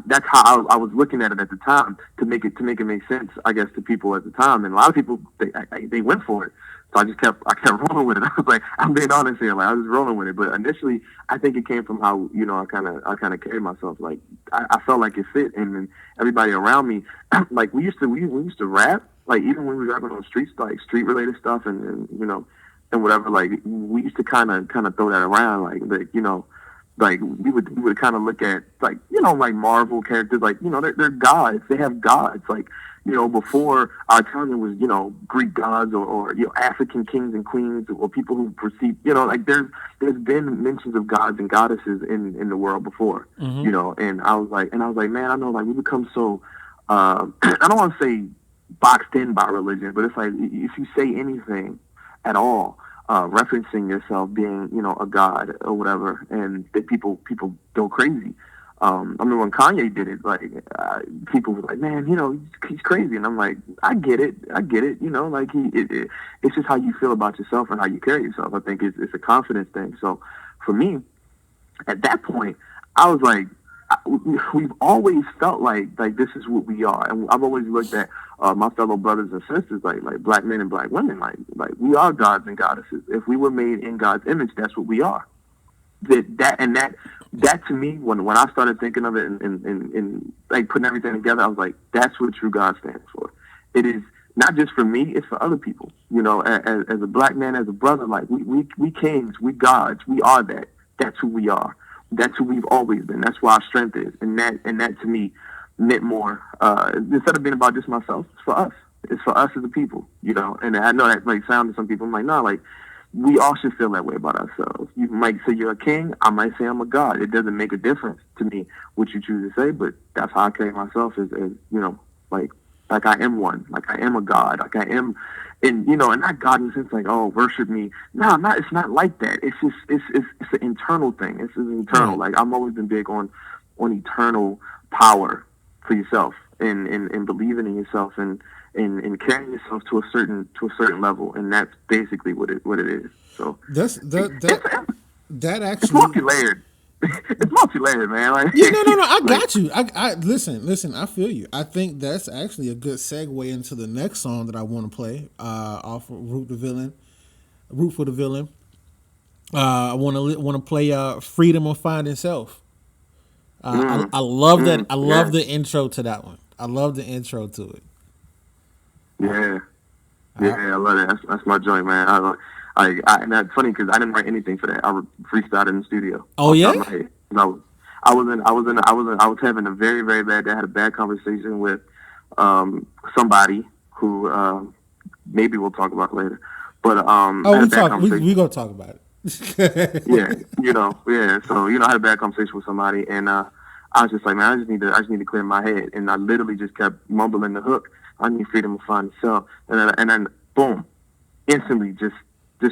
that's how I was looking at it at the time to make it make sense, I guess, to people at the time. And a lot of people they went for it. So I kept rolling with it. I was like, I'm being honest here. Like I was rolling with it. But initially, I think it came from how I kind of carried myself. Like I felt like it fit, and then everybody around me, like we used to rap. Like even when we were rapping on the streets, like street related stuff, and whatever. Like we used to kind of throw that around. Like we would kind of look at like Marvel characters. Like they're gods. They have gods. Like. Before our time, it was, Greek gods or African kings and queens or people who perceive, like there's been mentions of gods and goddesses in the world before, and I was like, man, I know, like we become so, I don't want to say boxed in by religion, but it's like, if you say anything at all, referencing yourself being, a god or whatever, and that people go crazy. I remember when Kanye did it, like, people were like, man, you know, he's crazy. And I'm like, I get it. You know, like, it's just how you feel about yourself and how you carry yourself. I think it's a confidence thing. So for me, at that point, I was like, we've always felt like this is what we are. And I've always looked at my fellow brothers and sisters, like black men and black women, like we are gods and goddesses. If we were made in God's image, that's what we are. That to me, when I started thinking of it and like putting everything together, I was like, that's what true God stands for. It is not just for me, it's for other people. You know, as a black man, as a brother, like we kings, we gods, we are that. That's who we are. That's who we've always been. That's where our strength is. And that to me meant more. Instead of being about just myself, it's for us. It's for us as a people, you know. And I know that might sound to some people, I'm like, no, like, we all should feel that way about ourselves. You might say you're a king. I might say I'm a god. It doesn't make a difference to me what you choose to say, but that's how I carry myself as you know, like I am one. Like I am a god. Like I am, and you know, and not God in the sense like, oh, worship me. No, not. It's not like that. It's just it's an internal thing. It's an internal. Like I've always been big on eternal power for yourself and believing in yourself and carrying yourself to a certain level, and that's basically what it is. So that actually it's multi-layered. It's multi-layered, man. Like, yeah, no. I got you. I listen. I feel you. I think that's actually a good segue into the next song that I want to play. Off of Root for the Villain. I want to play "Freedom of Finding Self." I love that. I love the intro to that one. I love the intro to it. Yeah, I love it. That's my joint, man. And that's funny because I didn't write anything for that. I freestyled in the studio. Oh yeah. I was having a very, very bad day. I had a bad conversation with somebody who maybe we'll talk about later. But we gonna talk about it. Yeah, you know, yeah. So I had a bad conversation with somebody, and I was just like, man, I just need to clear my head, and I literally just kept mumbling the hook. I need freedom to find itself, and then boom, instantly just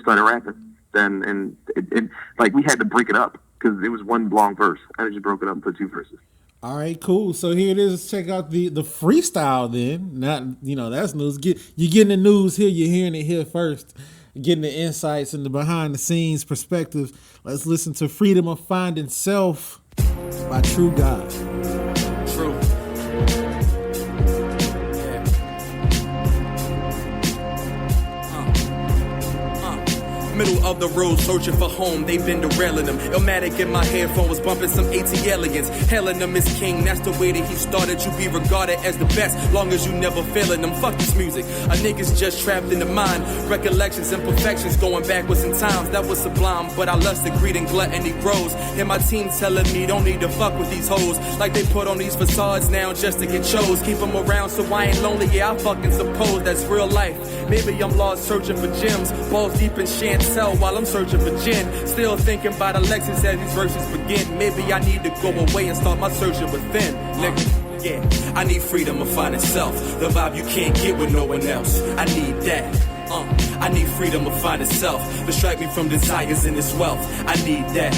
started rapping. And it like we had to break it up because it was one long verse. I just broke it up and put two verses. All right, cool. So here it is. Check out the freestyle. Then, not that's news. You're getting the news here. You're hearing it here first. Getting the insights and the behind the scenes perspectives. Let's listen to "Freedom of Finding Self" by True God. True. Middle of the road, searching for home, they've been derailing them. Illmatic in my headphone was bumping some AT aliens. Hailing them as king, that's the way that he started. You be regarded as the best, long as you never failing them. Fuck this music, a nigga's just trapped in the mind. Recollections, imperfections, going backwards in times. That was sublime, but I lusted, greed and gluttony grows. And my team telling me don't need to fuck with these hoes. Like they put on these facades now just to get chose. Keep them around so I ain't lonely, yeah, I fucking suppose that's real life. Maybe I'm lost searching for gems, balls deep in Chantel while I'm searching for gin. Still thinking about Alexis as these verses begin. Maybe I need to go away and start my searching within, nigga. Yeah, I need freedom of finding self, the vibe you can't get with no one else. I need that. I need freedom of finding self, distract me from desires and this wealth. I need that.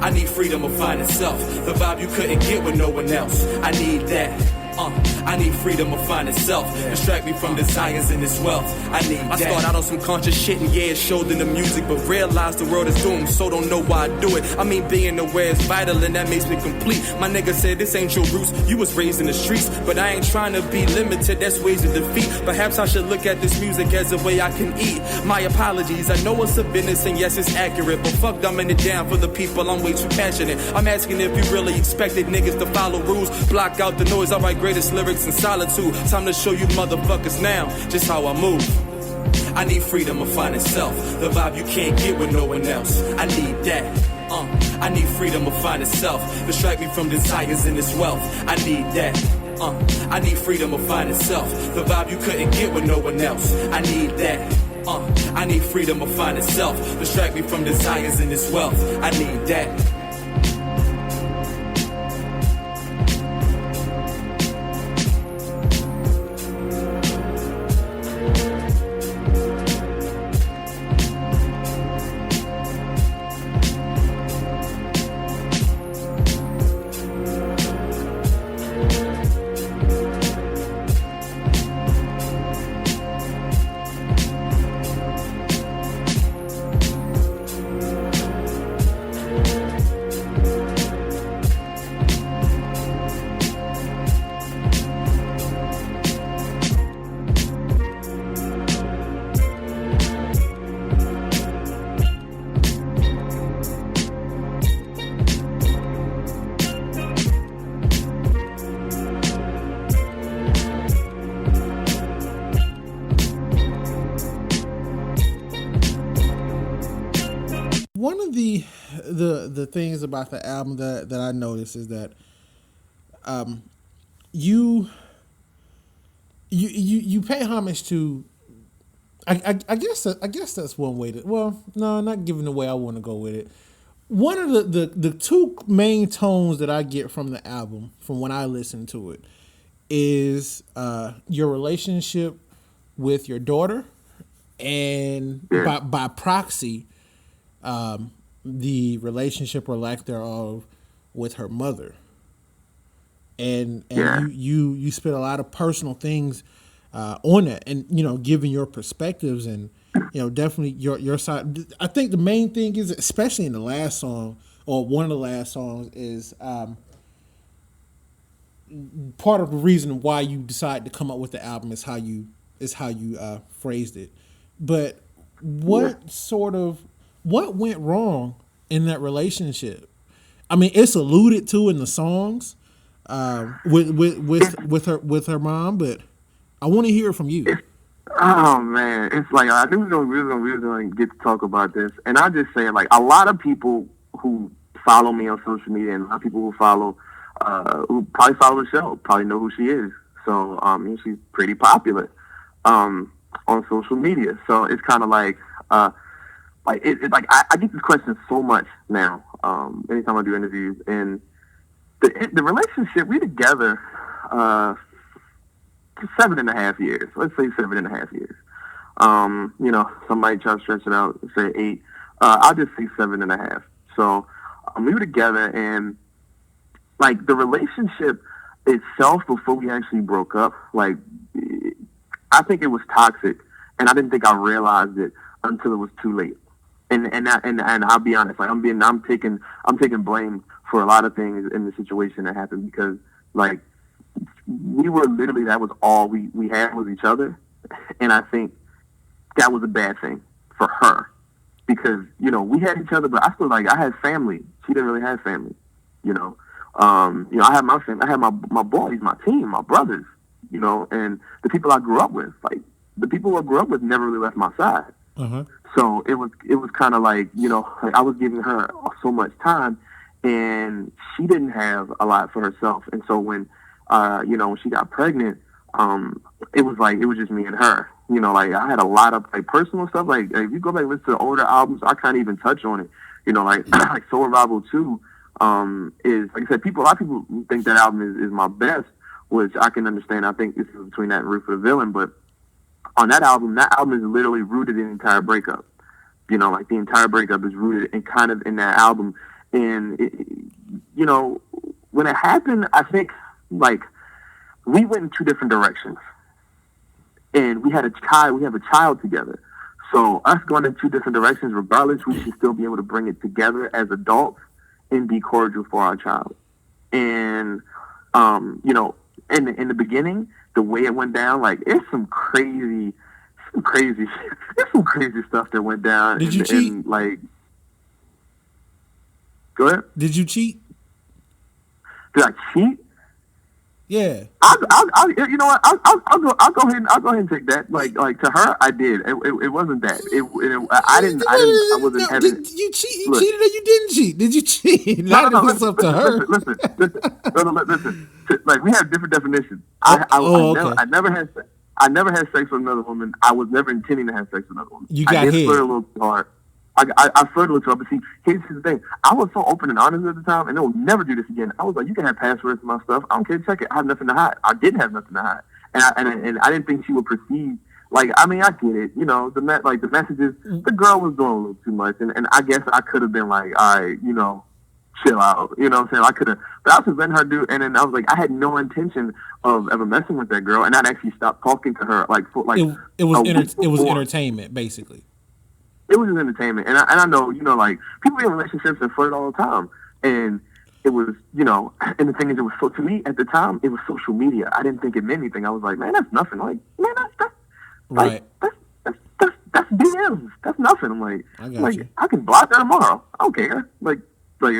I need freedom of finding self, the vibe you couldn't get with no one else. I need that. I need freedom of finding self, distract me from desires and this wealth. I need that. I start out on some conscious shit and yeah, it showed in the music, but realize the world is doomed, so don't know why I do it. I mean, being aware is vital and that makes me complete. My nigga said this ain't your roots, you was raised in the streets, but I ain't trying to be limited, that's ways of defeat. Perhaps I should look at this music as a way I can eat. My apologies, I know it's a business and yes it's accurate, but fuck dumbing it down for the people, I'm way too passionate. I'm asking if you really expected niggas to follow rules, block out the noise, alright, greatest lyrics in solitude. Time to show you motherfuckers now just how I move. I need freedom of finding self, the vibe you can't get with no one else. I need that. I need freedom of finding self, distract me from desires and this wealth. I need that. I need freedom of finding self, the vibe you couldn't get with no one else. I need that. I need freedom of finding self, distract me from desires and this wealth. I need that. the things about the album that I noticed is that you you pay homage to. I guess that's one way to. Well, no, not giving the way I want to go with it. One of the two main tones that I get from the album, from when I listen to it, is your relationship with your daughter, and by proxy, the relationship or lack thereof with her mother. And you spit a lot of personal things on that, and giving your perspectives, and definitely your side. I think the main thing is, especially in the last song, or one of the last songs, is part of the reason why you decided to come up with the album is how you phrased it. But what went wrong in that relationship? I mean, it's alluded to in the songs with her mom, but I want to hear it from you. Oh man, it's like I knew we were gonna get to talk about this, and I just say, like, a lot of people who follow me on social media, and a lot of people who probably follow the show, probably know who she is. So she's pretty popular on social media. So it's kind of like it's like I get this question so much now. Anytime I do interviews, and the relationship, we together 7.5 years. Let's say 7.5 years. Some might try to stretch it out and say 8. I'll just say 7.5. So we were together, and like the relationship itself before we actually broke up, like I think it was toxic, and I didn't think I realized it until it was too late. And I'll be honest, like I'm taking blame for a lot of things in the situation that happened, because like we were literally, that was all we had was each other, and I think that was a bad thing for her, because we had each other, but I feel like I had family. She didn't really have family. I had my family. I had my boys, my team, my brothers. And the people I grew up with. Like the people I grew up with never really left my side. Uh-huh. So it was kind of like like I was giving her so much time, and she didn't have a lot for herself. And so when when she got pregnant, it was just me and her. Like I had a lot of like personal stuff. Like if you go back and listen to the older albums, I can't even touch on it. Like like Soul Revival 2 is, like I said, a lot of people think that album is my best, which I can understand. I think this is between that and Root for the Villain, but on that album is literally rooted in the entire breakup. Like the entire breakup is rooted in kind of in that album. And when it happened, I think like we went in two different directions, and we have a child together. So us going in two different directions, regardless, we should still be able to bring it together as adults and be cordial for our child. And in the beginning, the way it went down, like it's some crazy stuff that went down. Did you cheat? And, like, go ahead. Did you cheat? Did I cheat? Yeah. I'll you know what? I'll go ahead and take that. Like to her, I did. It wasn't that. I wasn't having. Did you cheat? You cheated or you didn't cheat? Did you cheat? No, it's up to her. Listen. Like we have different definitions. Okay. I never had sex with another woman. I was never intending to have sex with another woman. You got I did hit. flirt a little too hard. I flirted with her, but see, here's the thing. I was so open and honest at the time, and I will never do this again. I was like, you can have passwords to my stuff. I don't care. Check it. I have nothing to hide. I didn't have nothing to hide, and I didn't think she would perceive. Like, I mean, I get it. The messages. The girl was doing a little too much, and I guess I could have been like, all right, chill out. You know what I'm saying? I could have, but I was just letting her do. And then I was like, I had no intention of ever messing with that girl, and I'd actually stopped talking to her. It was entertainment, basically. It was just entertainment, and I know, like people in relationships and flirt all the time, and it was, and the thing is, it was to me at the time, it was social media. I didn't think it meant anything. I was like, man, that's nothing. Like, man, that's right. That's DMs. That's nothing. I'm like, you. I can block her tomorrow. I don't care. Like I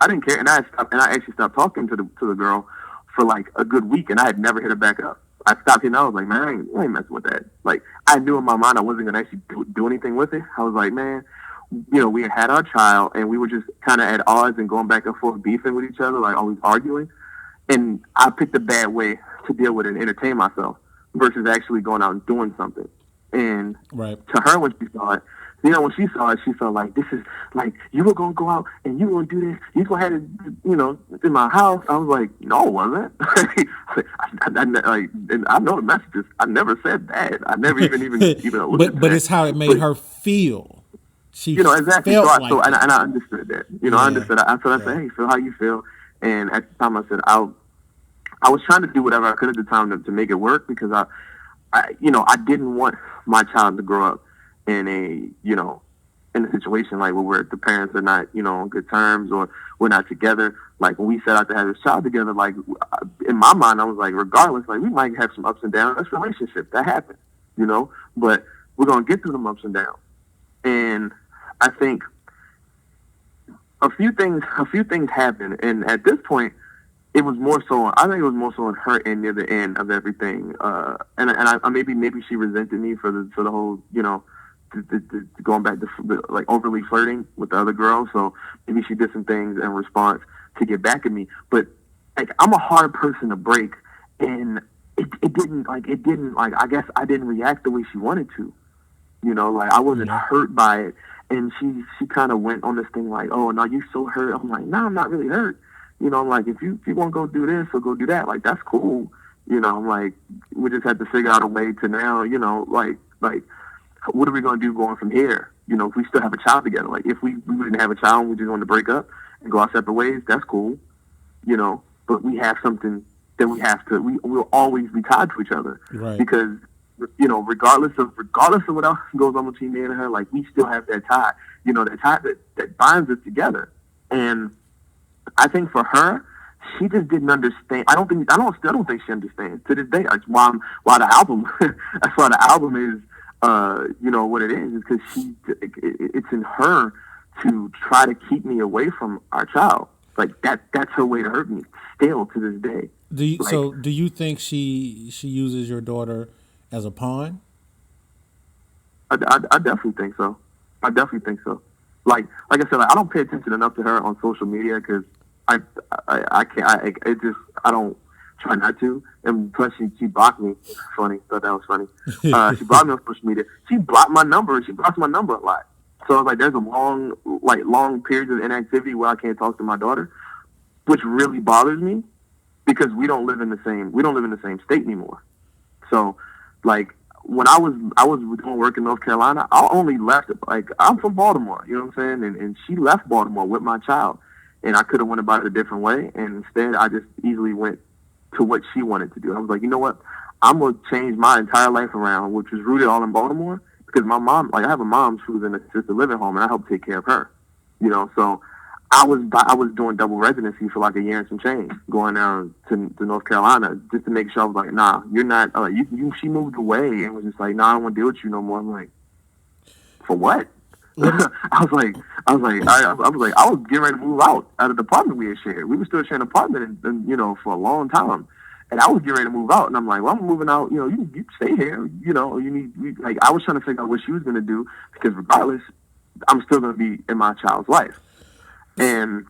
didn't care, and I actually stopped talking to the girl for like a good week, and I had never hit her back up. I stopped hitting. I was like, man, I ain't messing with that. Like, I knew in my mind I wasn't gonna actually do anything with it. I was like, man, we had our child, and we were just kind of at odds and going back and forth, beefing with each other, like always arguing. And I picked a bad way to deal with it and entertain myself versus actually going out and doing something. And to her, when she saw it, when she saw it, she felt like, this is like, you were going to go out and you were going to do this. You going to have it, in my house. I was like, no, it wasn't. And I know the messages. I never said that. I never even alluded But it's how it made her feel. She exactly. Felt and I understood that. I understood. I said, hey, feel how you feel. And at the time, I said, I was trying to do whatever I could at the time to make it work, because I didn't want my child to grow up in a situation like where the parents are not, on good terms, or we're not together. Like when we set out to have this child together, like in my mind, I was like, regardless, like we might have some ups and downs. That's a relationship. That happens, but we're going to get through them ups and downs. And I think a few things happened. And at this point, I think it was more so on her end, near the end of everything. And I maybe she resented me for the whole, the going back to like overly flirting with the other girl. So maybe she did some things in response to get back at me. But like, I'm a hard person to break, and it didn't I guess I didn't react the way she wanted to. Like I wasn't hurt by it. And she kind of went on this thing like, oh, no, you so hurt. I'm like, no, I'm not really hurt. I'm like, if you want to go do this or go do that, like, that's cool. I'm like, we just have to figure out a way to now, like, what are we going to do going from here? If we still have a child together, like if we didn't have a child and we just want to break up and go our separate ways, that's cool. But we have something that we'll always be tied to each other. Right. Because, regardless of what else goes on between me and her, like we still have that tie, that tie that binds us together. And I think for her, she just didn't understand. I don't think she understands to this day. That's why the album, that's why the album is, what it is because it's in her to try to keep me away from our child. Like that's her way to hurt me still to this day. Do you think she uses your daughter as a pawn? I definitely think so. Like I said, I don't pay attention enough to her on social media because I don't try not to. And plus, she blocked me. Funny, thought that was funny. She blocked me on social media. She blocked my number. She blocks my number a lot. So like, there's a long periods of inactivity where I can't talk to my daughter, which really bothers me because we don't live in the same state anymore. So like, when I was doing work in North Carolina, I only left, like, I'm from Baltimore, you know what I'm saying? And she left Baltimore with my child. And I could have went about it a different way. And instead, I just easily went to what she wanted to do. I was like, you know what? I'm going to change my entire life around, which is rooted all in Baltimore. Because my mom, like, I have a mom who's in an assisted living home, and I help take care of her. So I was doing double residency for like a year and some change, going down to North Carolina just to make sure. I was like, nah, you're not. She moved away and was just like, nah, I don't want to deal with you no more. I'm like, for what? I was like, I was getting ready to move out of the apartment we had shared. We were still sharing an apartment, and for a long time. And I was getting ready to move out, and I'm like, well, I'm moving out. You stay here. I was trying to figure out what she was going to do because regardless, I'm still going to be in my child's life. And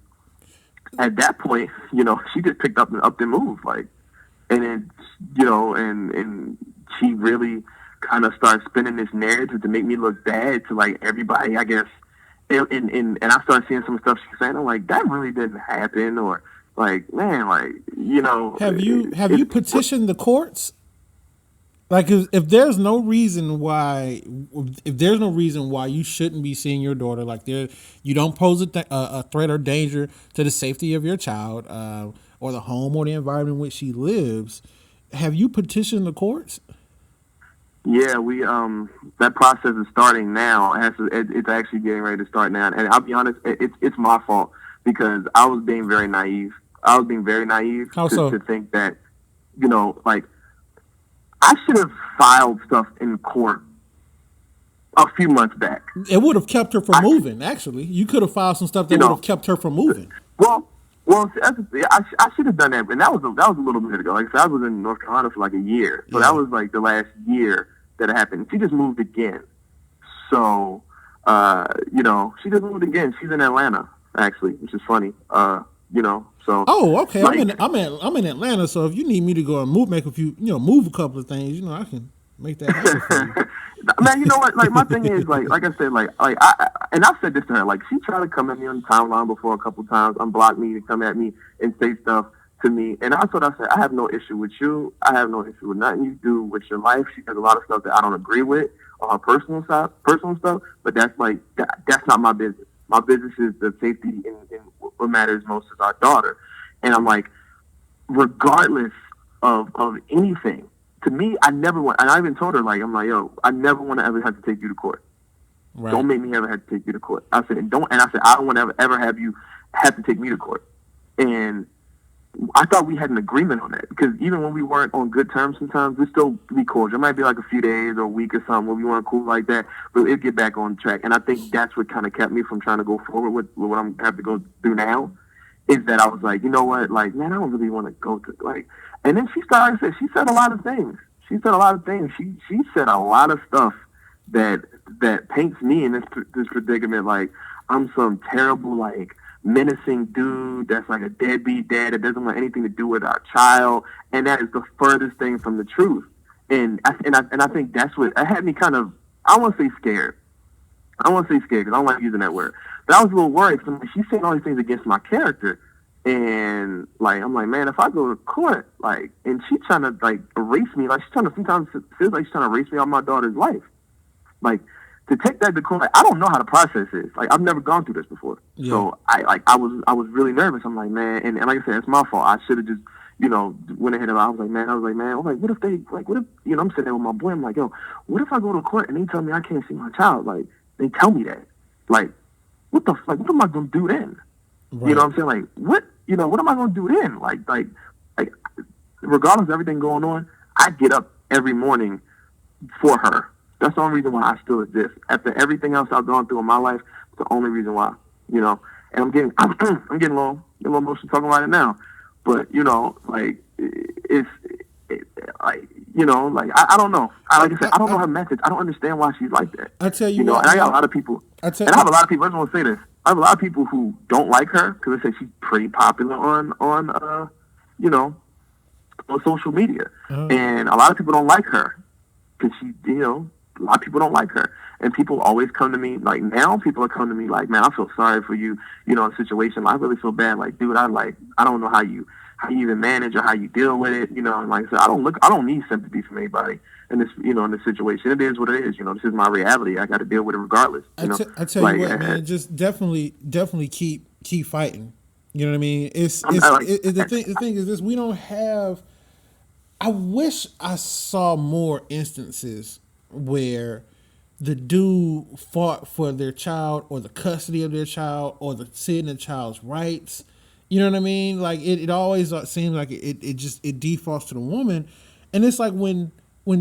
at that point, she just picked up and moved, like, and then, and she really kind of started spinning this narrative to make me look bad to like everybody, I guess. And I started seeing some stuff she's saying. I'm like, that really didn't happen, or like, man, like, Have you petitioned the courts? Like, if there's no reason why you shouldn't be seeing your daughter, like you don't pose a threat or danger to the safety of your child or the home or the environment in which she lives, have you petitioned the courts? Yeah, we that process is starting now. It's actually getting ready to start now, and I'll be honest, it's my fault because I was being very naive. To think that, like, I should have filed stuff in court a few months back. It would have kept her from moving, actually. You could have filed some stuff that would have kept her from moving. Well, I should have done that, and that was a little bit ago. Like I said, I was in North Carolina for like a year, so that was like the last year that it happened. She just moved again, so You know, she just moved again. She's in Atlanta, actually, which is funny. You know, so. Oh, okay. Like, I'm in Atlanta, so if you need me to go and move, make a few, move a couple of things, I can make that happen for you. Man, you know what? Like, my thing is, like I said, and I've said this to her. Like, she tried to come at me on the timeline before a couple times, unblock me, to come at me and say stuff to me. And that's what I said. I have no issue with you. I have no issue with nothing you do with your life. She does a lot of stuff that I don't agree with on her personal stuff. But that's like that's not my business. My business is the safety and what matters most is our daughter. And I'm like, regardless of anything. To me, I never want, and I even told her, like, I'm like, yo, I never want to ever have to take you to court. Right. Don't make me ever have to take you to court. I said, I don't want to ever have you have to take me to court. And I thought we had an agreement on that, because even when we weren't on good terms, sometimes we still be cordial. It might be like a few days or a week or something where we weren't cool like that, but it'd get back on track. And I think that's what kind of kept me from trying to go forward with what I'm have to go through now. Is that I was like, you know what, like, man, I don't really want to go to, like, and then she said a lot of things. She said a lot of things. She said a lot of stuff that paints me in this predicament, like, I'm some terrible, like, menacing dude that's like a deadbeat dad that doesn't want anything to do with our child, and that is the furthest thing from the truth. And I think that's what had me kind of, I won't say scared. I don't want to say scared because I don't like using that word. But I was a little worried because she's saying all these things against my character. And, like, I'm like, man, if I go to court, like, and she's trying to, like, erase me, like, she's trying to, sometimes it feels like she's trying to erase me out of my daughter's life. Like, to take that to court, like, I don't know how the process is. Like, I've never gone through this before. Yeah. So, I was really nervous. I'm like, man, and like I said, it's my fault. I should have just, went ahead and I was like, man, what if they, like, what if, I'm sitting there with my boy, I'm like, yo, what if I go to court and they tell me I can't see my child? Like, they tell me that. Like, what am I going to do then? Right. You know what I'm saying? Like, what am I going to do then? Like, regardless of everything going on, I get up every morning for her. That's the only reason why I still exist. After everything else I've gone through in my life, it's the only reason why, And I'm getting a little emotional talking about it now. But, like, I don't know. Like I said, I don't know her message. I don't understand why she's like that. I tell you what. And I got a lot of people. I have a lot of people. I just want to say this. I have a lot of people who don't like her because they say she's pretty popular on social media. And a lot of people don't like her because a lot of people don't like her. And people always come to me, like, now people are coming to me like, man, I feel sorry for you, in a situation. I really feel bad. Like, dude, I don't know how you even manage or how you deal with it. And like I said, I don't need sympathy from anybody in this, in this situation. It is what it is. This is my reality. I got to deal with it regardless. I tell you what, man, just definitely keep fighting. You know what I mean? The thing is this, we don't have, I wish I saw more instances where the dude fought for their child or the custody of their child or the sitting the child's rights. You know what I mean? Like, it always seems like it defaults to the woman. And it's like when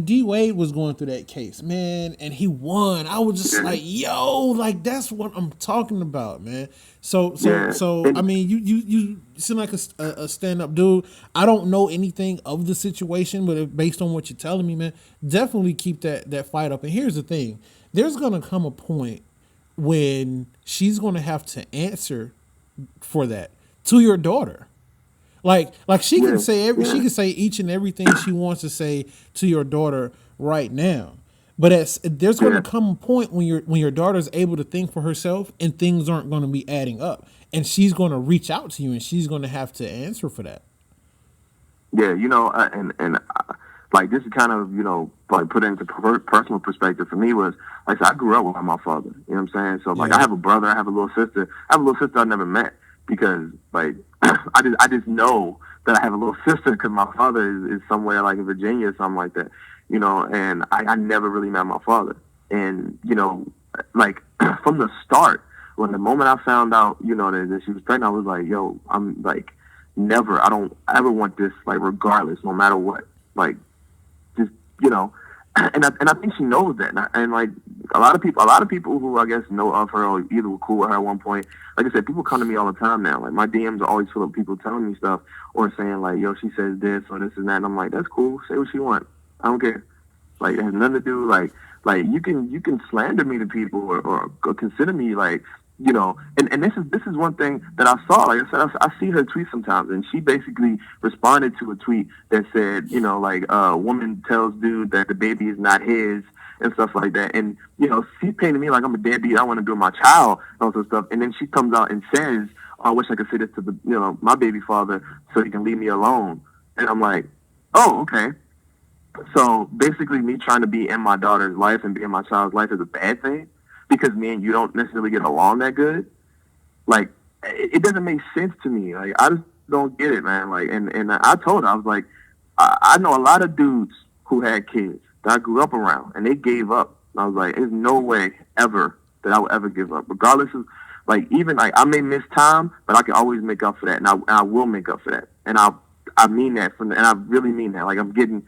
D Wade was going through that case, man, and he won, I was just like, yo, like, that's what I'm talking about, man. So I mean, you seem like a stand-up dude. I don't know anything of the situation, but based on what you're telling me, man, definitely keep that fight up. And here's the thing. There's going to come a point when she's going to have to answer for that to your daughter. Like she can say she can say each and everything she wants to say to your daughter right now. But there's going to come a point when your daughter's able to think for herself and things aren't going to be adding up, and she's going to reach out to you and she's going to have to answer for that. Yeah, like, this is kind of, like, put into personal perspective for me was, like, I grew up with my father. You know what I'm saying? So, like, I have a brother, I have a little sister. I have a little sister I never met because, like, I just know that I have a little sister because my father is somewhere, like, in Virginia or something like that. And I never really met my father. And, like, from the start, when the moment I found out, that she was pregnant, I was like, yo, I'm, like, I don't ever want this, like, regardless, no matter what. Like, just, and I think she knows that. And like, a lot of people who I guess know of her or either were cool with her at one point, like I said, people come to me all the time now. Like, my DMs are always full of people telling me stuff or saying, like, yo, she says this or this and that. And I'm like, that's cool. Say what she wants. I don't care. Like, it has nothing to do, like Like you can slander me to people or consider me like, you know, and this is one thing that I saw. Like I said, I see her tweet sometimes, and she basically responded to a tweet that said, you know, like a woman tells dude that the baby is not his and stuff like that. And, you know, she painted me like I'm a deadbeat. I want to do my child and all this stuff. And then she comes out and says, I wish I could say this to the, you know, my baby father so he can leave me alone. And I'm like, oh, okay. So basically me trying to be in my daughter's life and be in my child's life is a bad thing because me and you don't necessarily get along that good. Like, it doesn't make sense to me. Like, I just don't get it, man. Like, and I told her, I was like, I know a lot of dudes who had kids that I grew up around, and they gave up. And I was like, there's no way ever that I would ever give up, regardless of, like, even, like, I may miss time, but I can always make up for that, and I will make up for that. And I mean that, and I really mean that. Like, I'm getting,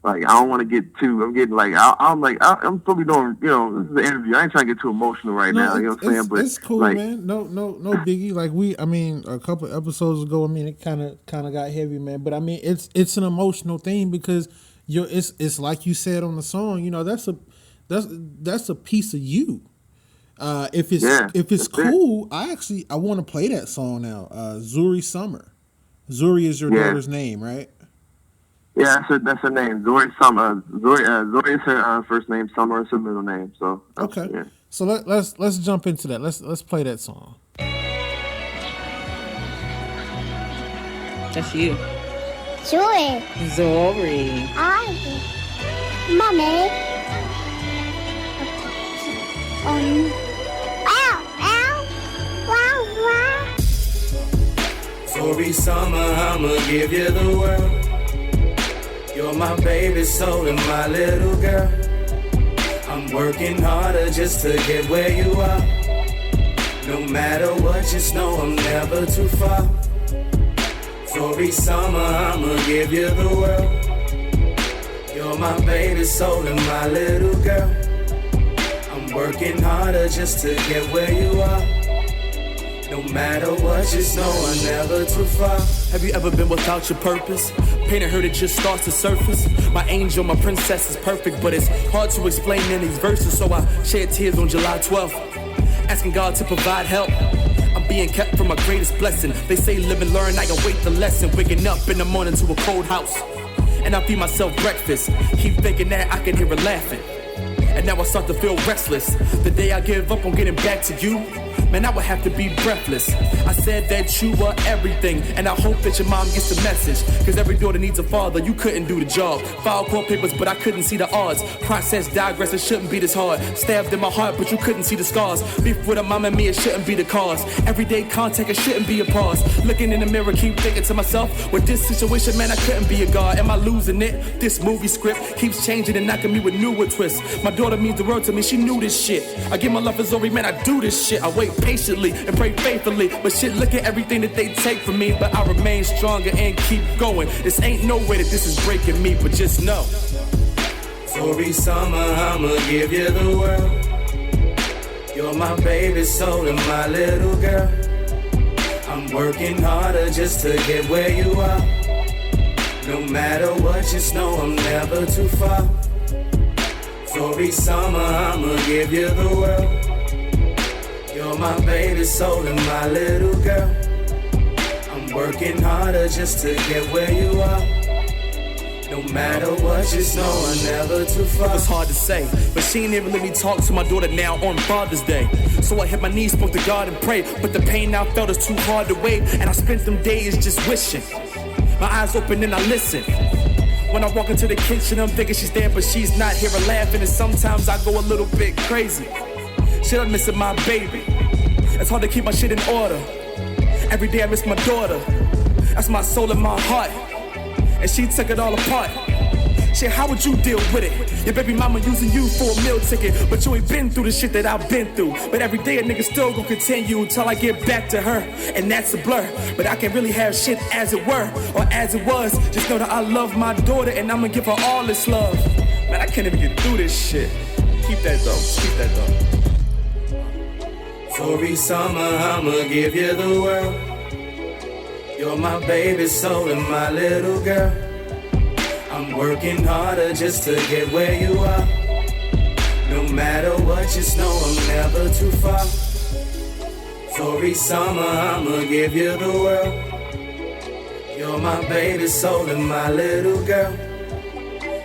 like, I don't want to get too, I'm getting, like, I'm probably doing, you know, this is an interview. I ain't trying to get too emotional right now, you know what I'm saying? But it's cool, like, man. No biggie. Like, a couple episodes ago, it kind of got heavy, man. But, it's an emotional thing because it's like you said on the song, you know, that's a piece of you. If it's cool, I want to play that song now. Zuri Summer. Zuri is your daughter's name, right? Yeah, that's her name. Zuri Summer. Zuri is her first name. Summer is her middle name. So okay. Yeah. So let's jump into that. Let's play that song. That's you. Zuri. Hi. Mommy. Wow. Zuri Summer, I'ma give you the world. You're my baby soul and my little girl. I'm working harder just to get where you are. No matter what, just know I'm never too far. Zuri Summer, I'ma give you the world. You're my baby soul and my little girl. I'm working harder just to get where you are. No matter what, just know I'm never too far. Have you ever been without your purpose? Painted her that just starts to surface. My angel, my princess is perfect, but it's hard to explain in these verses, so I shed tears on July 12th, asking God to provide help. I'm being kept from my greatest blessing. They say live and learn, I await the lesson. Waking up in the morning to a cold house, and I feed myself breakfast. Keep thinking that I can hear her laughing, and now I start to feel restless. The day I give up on getting back to you, man, I would have to be breathless. I said that you were everything, and I hope that your mom gets the message. Cause every daughter needs a father, you couldn't do the job. Filed court papers, but I couldn't see the odds. Process digress, it shouldn't be this hard. Stabbed in my heart, but you couldn't see the scars. Beef with a mom and me, it shouldn't be the cause. Everyday contact, it shouldn't be a pause. Looking in the mirror, keep thinking to myself, with this situation, man, I couldn't be a god. Am I losing it? This movie script keeps changing and knocking me with newer twists. My daughter means the world to me, she knew this shit. I give my love for Zuri, man, I do this shit. I wait patiently and pray faithfully, but shit, look at everything that they take from me. But I remain stronger and keep going. This ain't no way that this is breaking me, but just know, Zuri Summer, I'ma give you the world. You're my baby soul and my little girl. I'm working harder just to get where you are. No matter what, just know I'm never too far. Zuri Summer, I'ma give you the world. You're my baby soul and my little girl. I'm working harder just to get where you are. No matter what, just know I'm never too far. It was hard to say, but she ain't even let me talk to my daughter now on Father's Day. So I hit my knees, spoke to God and prayed, but the pain I felt is too hard to wait. And I spent them days just wishing. My eyes open and I listen. When I walk into the kitchen, I'm thinking she's there, but she's not here. I'm laughing, and sometimes I go a little bit crazy. Shit, I'm missing my baby. It's hard to keep my shit in order. Every day I miss my daughter. That's my soul and my heart. And she took it all apart. Shit, how would you deal with it? Your baby mama using you for a meal ticket, but you ain't been through the shit that I've been through. But every day a nigga still gon' continue until I get back to her, and that's a blur. But I can't really have shit as it were, or as it was. Just know that I love my daughter, and I'ma give her all this love. Man, I can't even get through this shit. Keep that though. Zuri Summer, I'ma give you the world. You're my baby soul and my little girl. I'm working harder just to get where you are. No matter what, just know I'm never too far. Zuri Summer, I'ma give you the world. You're my baby soul and my little girl.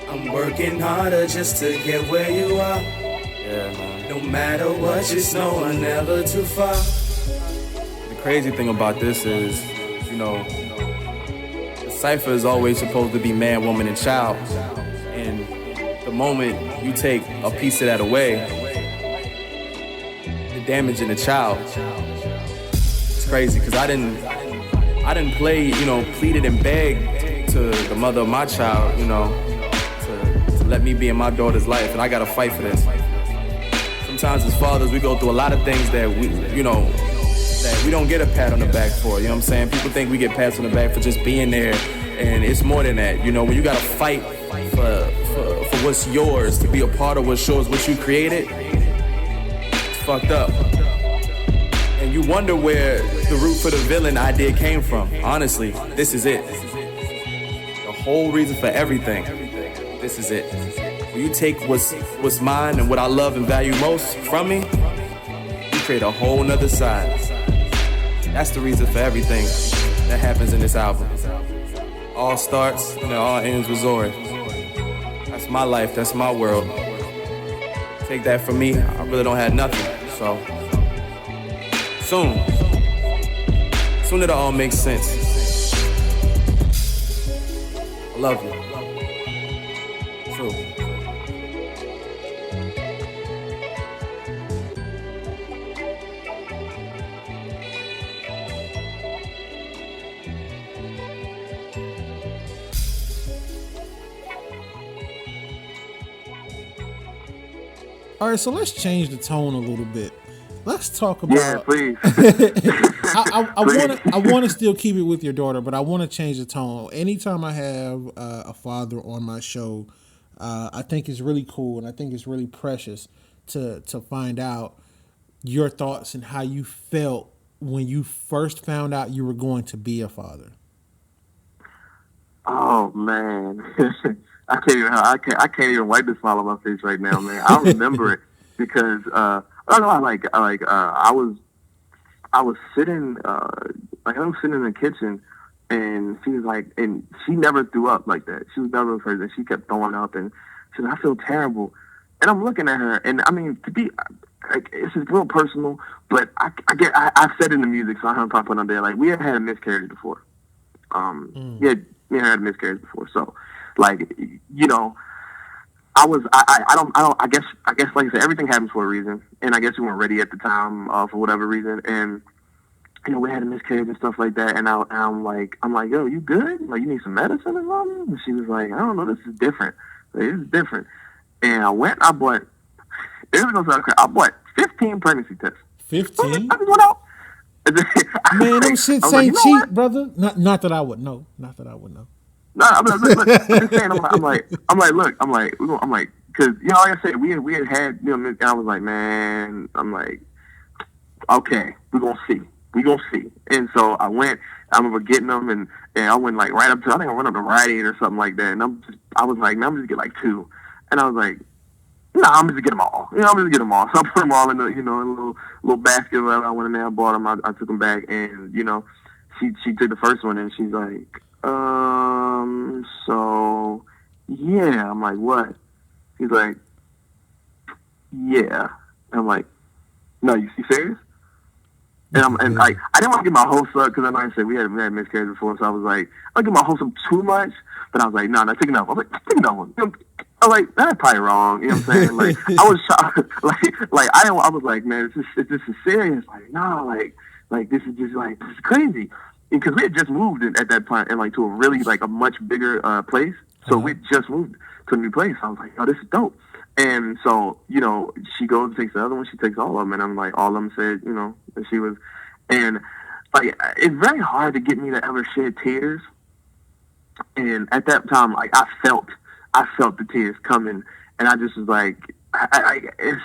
I'm working harder just to get where you are. Yeah, man. No matter what, just know I'm never too far. The crazy thing about this is, you know, the cipher is always supposed to be man, woman, and child. And the moment you take a piece of that away, the damage in the child. It's crazy because I didn't play, you know, pleaded and begged to the mother of my child, you know, to let me be in my daughter's life, and I gotta fight for this. Sometimes as fathers, we go through a lot of things that we, you know, that we don't get a pat on the back for, you know what I'm saying? People think we get pats on the back for just being there, and it's more than that, you know, when you gotta fight for what's yours, to be a part of what's yours, what you created, it's fucked up. And you wonder where the root for the villain idea came from. Honestly, this is it. The whole reason for everything, this is it. When you take what's mine and what I love and value most from me, you create a whole nother side. That's the reason for everything that happens in this album. All starts and it all ends with Zuri. That's my life, that's my world. Take that from me, I really don't have nothing. So, soon it'll all make sense. I love you. True. All right, so let's change the tone a little bit. Let's talk about. Yeah, please. I want to still keep it with your daughter, but I want to change the tone. Anytime I have a father on my show, I think it's really cool and I think it's really precious to find out your thoughts and how you felt when you first found out you were going to be a father. Oh man, I can't even wipe the smile on my face right now, man. I remember it because I was sitting in the kitchen, and she was like, and she never threw up like that. She was never a person. She kept throwing up, and she said, "I feel terrible." And I'm looking at her, and I mean, to be like, it's just real personal, but I said in the music, so I haven't probably put on there. Like, we had a miscarriage before. We had a miscarriage before, so like, you know, I guess like I said, everything happens for a reason, and I guess we weren't ready at the time for whatever reason, and you know, we had a miscarriage and stuff like that, and I'm like, yo, you good? Like, you need some medicine or something? And she was like, I don't know, this is different. Like, this is different. And I bought 15 pregnancy tests. 15? I just went out. Man, them shits ain't cheap, what? Brother. Not that I would know. No, I'm just saying. I'm like, because, you know, like I said, we had, you know, and I was like, man, I'm like, okay, we're gonna see. And so I remember getting them, and I went like right up to, I think I went up to Rite Aid or something like that, and I was like, man, I'm just get like 2, and I was like, no, I'm just get them all. You know, I'm just get them all. So I put them all in the, you know, in a little basket. I went in there, I bought them, I took them back, and you know, she took the first one, and she's like, so yeah. I'm like, what? He's like, yeah. I'm like, no, you serious? And I didn't want to get my hopes up because, like I said, we had miscarriage before, so I was like, I don't get my hopes up too much, but I was like, no, take another one. I was like, take another one. I was like, that's probably wrong. You know what I'm saying? Like, I was shocked. I was like, man, this is serious. Like, no, like this is just like, this is crazy. Because we had just moved at that point and like to a really like a much bigger place. So we just moved to a new place. I was like, oh, this is dope. And so, you know, she goes and takes the other one. She takes all of them. And I'm like, all of them said, you know, that she was. And like, it's very hard to get me to ever shed tears. And at that time, like, I felt the tears coming. And I just was like, it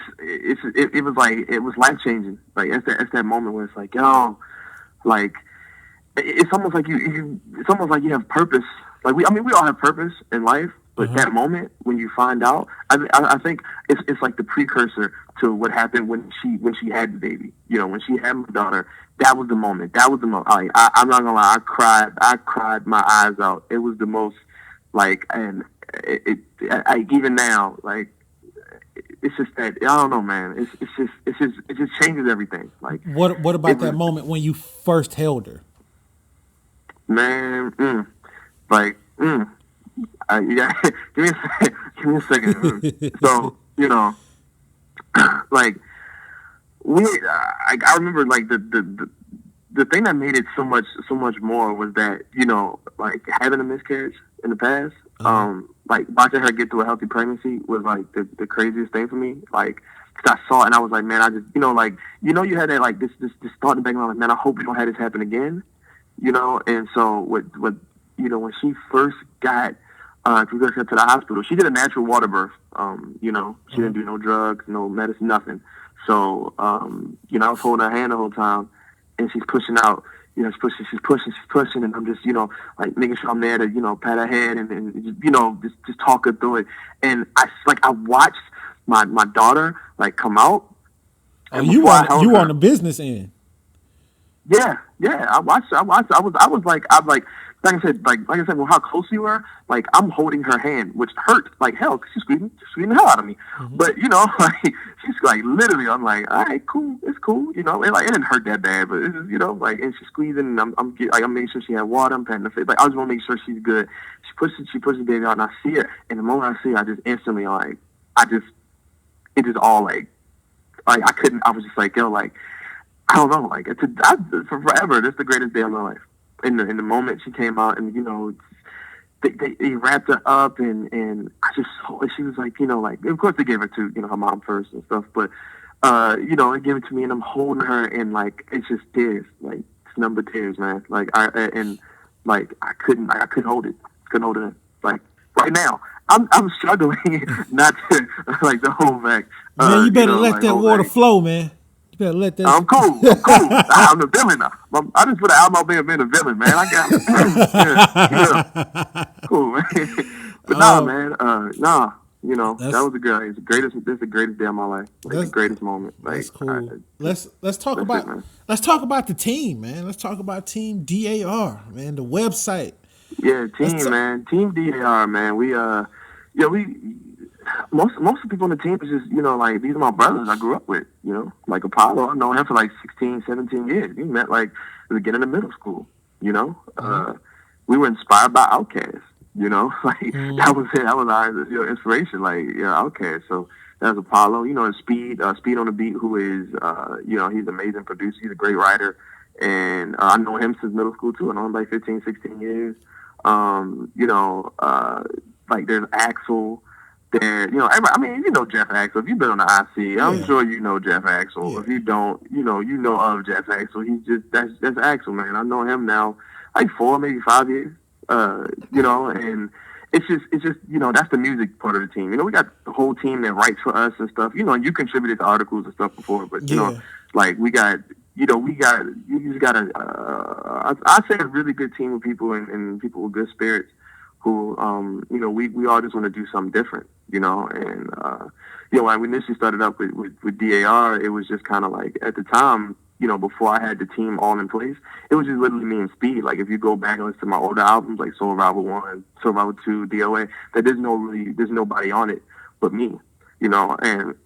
was life changing. Like, it's that moment where it's like, yo, like, it's almost like you have purpose. Like we all have purpose in life, But that moment when you find out, I think it's like the precursor to what happened when she had the baby. You know, when she had my daughter, that was the moment. That was the moment. I'm not gonna lie, I cried my eyes out. It was the most like, and even now, like, it's just that, I don't know, man. It just changes everything. Like, what about that moment when you first held her? Man, yeah, give me a second. So, you know, like, I remember, like, the thing that made it so much more was that, you know, like, having a miscarriage in the past, like, watching her get through a healthy pregnancy was, like, the craziest thing for me. Like, because I saw it and I was like, man, I just, you know, like, you know, you had that, like, this thought in the back of my mind, like, man, I hope we don't have this happen again. You know, and so what you know, when she first got to go to the hospital, she did a natural water birth. You know, she didn't do no drugs, no medicine, nothing. So, you know, I was holding her hand the whole time, and she's pushing out. You know, she's pushing, and I'm just, you know, like making sure I'm there to, you know, pat her head and you know, just talk her through it. And I watched my daughter like come out. Oh, you on the business end. Yeah. I watched. I was like, I said, well, how close you were? Like, I'm holding her hand, which hurt like hell. Cause she's screaming the hell out of me. But you know, like, she's like literally, I'm like, all right, cool, it's cool. You know, and like, it didn't hurt that bad, but it's just, you know, like, and she's squeezing, and I'm making sure she had water. I'm patting her face. Like, I just want to make sure she's good. She pushes the baby out, and I see her. And the moment I see her, I just instantly like, it just all like I couldn't. I was just like, yo, like, I don't know, like, for forever, this is the greatest day of my life. In the moment she came out, and, you know, they wrapped her up, and I just saw it. She was like, you know, like, of course they gave her to, you know, her mom first and stuff, but, you know, they gave it to me, and I'm holding her, and, like, it's just tears, like, it's number tears, man. Like, I couldn't hold it. Couldn't hold it. Like, right now, I'm struggling not to, like, the whole back. Man, you better, you know, let, like, that water flow, man. You better let that. I'm cool. I'm the villain now. I just put an album out there being a villain, man. I got it. Yeah. Cool, man. But nah, you know, that was the greatest. This is the greatest day of my life. Like, the greatest moment. Like, that's cool. Let's talk about the team, man. Let's talk about Team DAR, man. The website. Yeah, man. Team DAR, man. We most of the people on the team is just, you know, like, these are my brothers I grew up with, you know, like Apollo. I've known him for like 16, 17 years. We met like at the beginning of middle school, you know. We were inspired by Outkast, you know, like that was it. That was our, you know, inspiration, like, yeah, Outkast. So that was Apollo, you know, and Speed on the Beat, who is, you know, he's an amazing producer. He's a great writer. And I know him since middle school too. I know him like 15, 16 years. You know, like, there's Axel. There, you know, I mean, you know Jeff Axel. If you've been on the IC, I'm sure you know Jeff Axel. Yeah. If you don't, you know of Jeff Axel. He's just that's Axel, man. I know him now, like 4, maybe 5 years. You know, and it's just you know, that's the music part of the team. You know, we got the whole team that writes for us and stuff. You know, you contributed to articles and stuff before, but you know, like, you just got I say a really good team of people and people with good spirits. Who, you know, we all just want to do something different, you know, and, you know, when we initially started up with DAR, it was just kind of like, at the time, you know, before I had the team all in place, it was just literally me and Speed. Like, if you go back and listen to my older albums, like Soul Rival 1, Soul Rival 2, DOA, that there's nobody on it but me, you know, and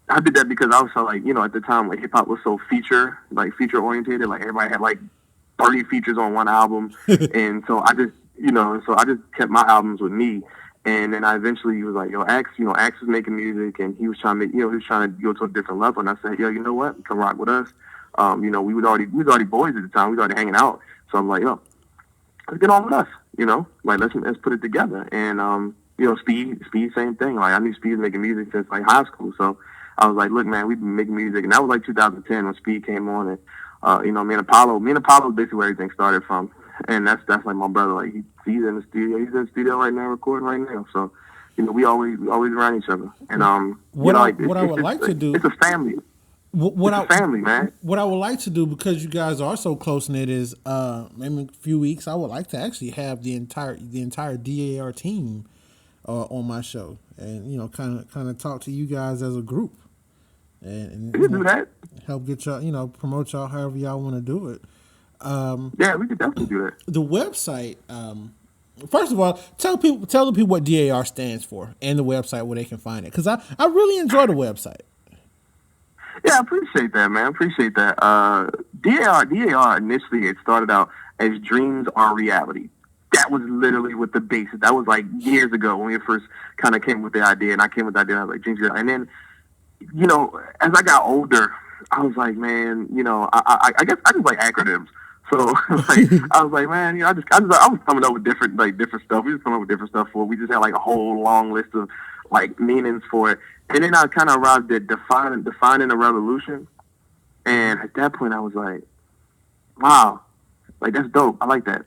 I did that because I was so, like, you know, at the time, like, hip-hop was so feature orientated, like, everybody had, like, 30 features on one album, and so I just kept my albums with me, and then I eventually was like, yo, Axe was making music, and he was trying to go to a different level, and I said, yo, you know what, come rock with us. You know, we was already boys at the time, we was already hanging out, so I'm like, yo, let's get on with us, you know, like, let's put it together, and you know, Speed, same thing, like, I knew Speed was making music since, like, high school, so I was like, look, man, we've been making music, and that was like 2010 when Speed came on, and you know, me and Apollo was basically where everything started from. And that's like my brother. Like, he's in the studio. He's in the studio right now, recording right now. So, you know, we always around each other. And what I would like to do, it's a family. It's a family, man. What I would like to do, because you guys are so close knit, is maybe in a few weeks I would like to actually have the entire DAR team on my show, and kind of talk to you guys as a group, and we can do that. Help get y'all, promote y'all however y'all want to do it. Yeah, we could definitely do that. The website. First of all, tell the people what DAR stands for and the website where they can find it, because I really enjoy the website. Yeah, I appreciate that, man. I appreciate that. DAR initially, it started out as Dreams Are Reality. That was literally what the basis. That was like years ago when we first kind of came with the idea, and I came with the idea. I was like, Dreams Are Reality. And then, as I got older, I was like, man, I guess I just like acronyms. So I was like, man, I was coming up with different stuff. We just coming up with different stuff for it. We just had like a whole long list of like meanings for it. And then I kind of arrived at defining a revolution. And at that point I was like, wow, like that's dope. I like that.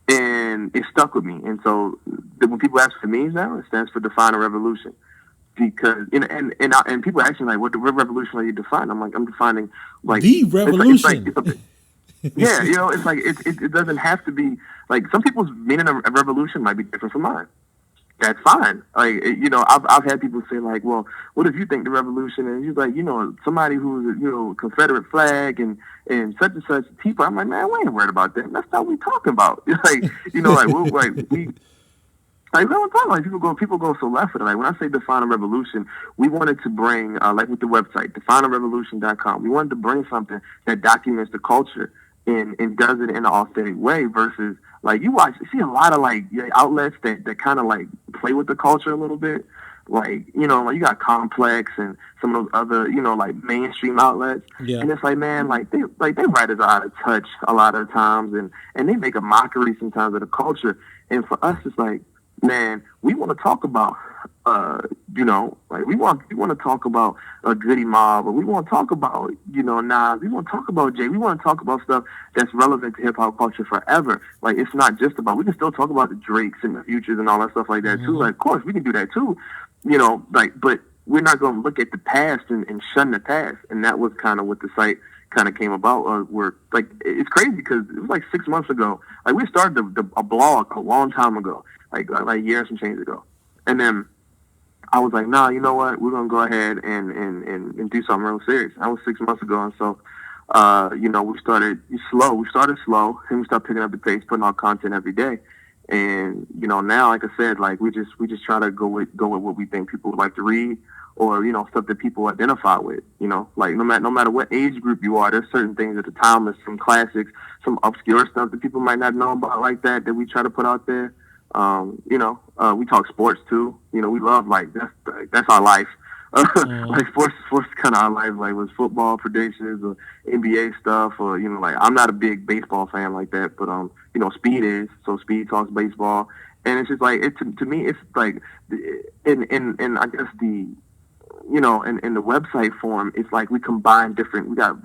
And it stuck with me. And so when people ask for means now, it stands for define a revolution. Because and people ask me like, what revolution are you defining? I'm like, I'm defining like the revolution. Yeah, it's like it doesn't have to be like some people's meaning of a revolution might be different from mine. That's fine. Like I've had people say like, well, what if you think the revolution and he's like, somebody who's Confederate flag and such and such people. I'm like, man, we ain't worried about that. That's not what we talking about. Like we don't talk like people go so left with it. Like when I say define a revolution, we wanted to bring like with the website definearevolution.com. We wanted to bring something that documents the culture and does it in an authentic way versus like you see a lot of like outlets that kind of like play with the culture a little bit. Like you got Complex and some of those other like mainstream outlets. Yeah. And it's like, man, they writers are out of touch a lot of times and they make a mockery sometimes of the culture. And for us, it's like, man, we want to talk about, we want to talk about a Goody Mob, or we want to talk about, Nas. We want to talk about Jay. We want to talk about stuff that's relevant to hip hop culture forever. Like it's not just about. We can still talk about the Drakes and the Futures and all that stuff like that too. Like, of course, we can do that too. But we're not going to look at the past and shun the past. And that was kind of what the site kind of came about. Where like it's crazy because it was like 6 months ago. Like we started a blog a long time ago. Like a year and some change ago. And then I was like, nah, you know what? We're going to go ahead and do something real serious. That was 6 months ago. And so, we started slow. We started slow and we started picking up the pace, putting out content every day. And, now, like I said, like we just try to go with what we think people would like to read or, stuff that people identify with, like no matter what age group you are, there's certain things at the time, there's some classics, some obscure stuff that people might not know about like that we try to put out there. We talk sports too. We love that's our life. Like sports is kind of our life. Like with football predictions or NBA stuff, or I'm not a big baseball fan like that, but Speed is. So Speed talks baseball, and it's just like to me. It's like in I guess the in the website form, it's like we combine different. We got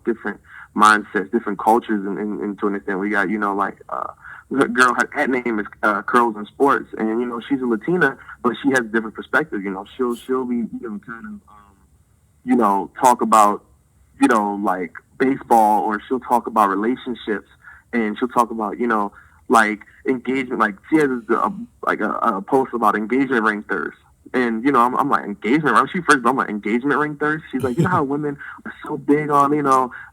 different mindsets, different cultures, and to an extent, we got her girl, her name is Curls in Sports, and she's a Latina, but she has a different perspective. She'll be kind of talk about like baseball, or she'll talk about relationships, and she'll talk about like engagement. Like she has a post about engagement ring thirst. And I'm like engagement. I'm like engagement ring thirst. She's like, how women are so big on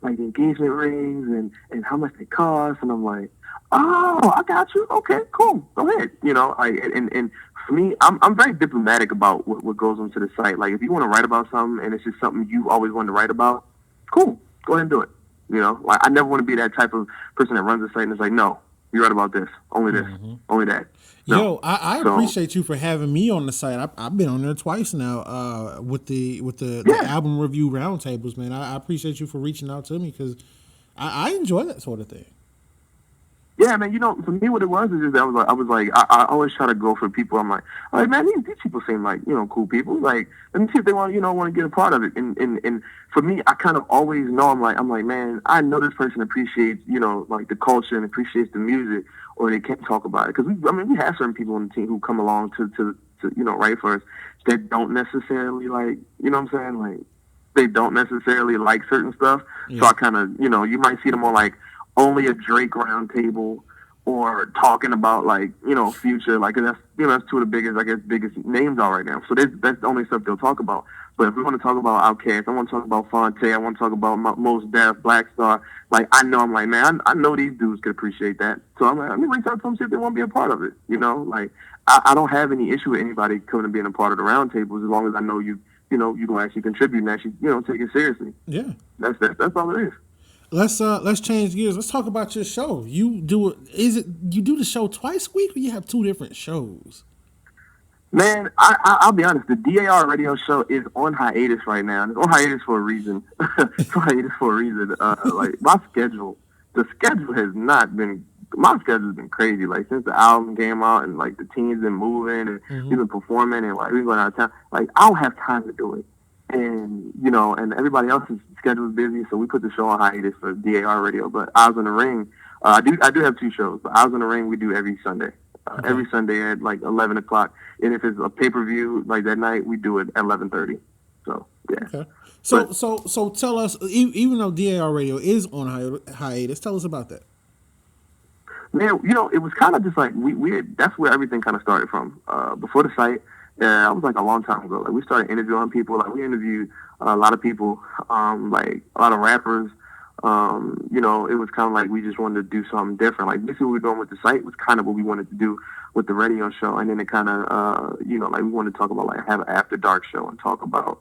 like engagement rings and how much they cost. And I'm like, oh, I got you. Okay, cool. Go ahead. And for me, I'm very diplomatic about what goes onto the site. Like if you want to write about something and it's just something you always wanted to write about, cool. Go ahead and do it. Like I never want to be that type of person that runs the site and is like, no, you write about this, only this, only that. No. Yo, I appreciate you for having me on the site. I've been on there twice now with the album review roundtables, man. I appreciate you for reaching out to me because I enjoy that sort of thing. Yeah, man. For me, what it was is just I was like, I always try to go for people. I'm like, man, these people seem like cool people. Like, let me see if they want to get a part of it. And for me, I kind of always know I'm like, man, I know this person appreciates like the culture and appreciates the music, or they can't talk about it because we have certain people on the team who come along to write for us that don't necessarily like what I'm saying, like they don't necessarily like certain stuff. Yeah. So I kind of you might see them on like only a Drake roundtable, or talking about like, you know, Future, like that's, you know, that's two of the biggest names are right now. So that's the only stuff they'll talk about. But if we want to talk about Outkast, I want to talk about Fonte, I want to talk about Mos Def, Black Star, like I know, I'm like, man, I know these dudes could appreciate that. So I'm like, let me reach out to them, see if they want to be a part of it. You know, like I don't have any issue with anybody coming and being a part of the roundtables as long as I know you know, you can actually contribute and actually, you know, take it seriously. Yeah. That's all it is. Let's change gears. Let's talk about your show. You do the show twice a week, or you have two different shows? Man, I'll be honest. The DAR radio show is on hiatus right now. It's on hiatus for a reason. It's on hiatus for a reason. Like the schedule has not been. My schedule's been crazy. Like since the album came out and like the team's been moving and we've been performing and like we've been going out of town. Like I don't have time to do it. And, you know, and everybody else's schedule is busy, so we put the show on hiatus for DAR radio. But Eyes on the Ring, I do have two shows, but Eyes on the Ring we do every Sunday. Every Sunday at like 11 o'clock. And if it's a pay-per-view like that night, we do it at 11:30. So, yeah. Okay. So tell us, even though DAR radio is on hiatus, tell us about that. Man, you know, it was kind of just like, that's where everything kind of started from. Before the site, that was like a long time ago. Like we started interviewing people. Like we interviewed a lot of people, like a lot of rappers. You know, it was kind of like we just wanted to do something different. Like basically what we were doing with the site was kind of what we wanted to do with the radio show. And then it kind of, you know, like we wanted to talk about like have an after dark show and talk about,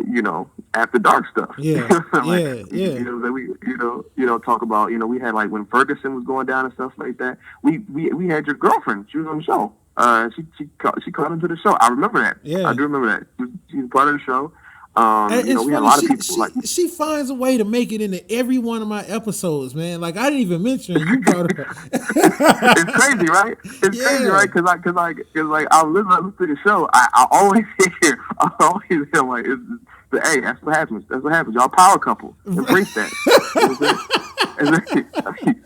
you know, after dark stuff. Yeah, like, yeah. You know, that we, you know, talk about, you know, we had like when Ferguson was going down and stuff like that. We had your girlfriend. She was on the show. She called into the show. I remember that. Yeah, I do remember that. She was part of the show. You know, we had a lot of people. She finds a way to make it into every one of my episodes, man. Like I didn't even mention her. You brought her. It's crazy, right? It's crazy, right? Because I was listening to the show. I always hear like, hey, that's what happens. That's what happens. Y'all power couple. Embrace that.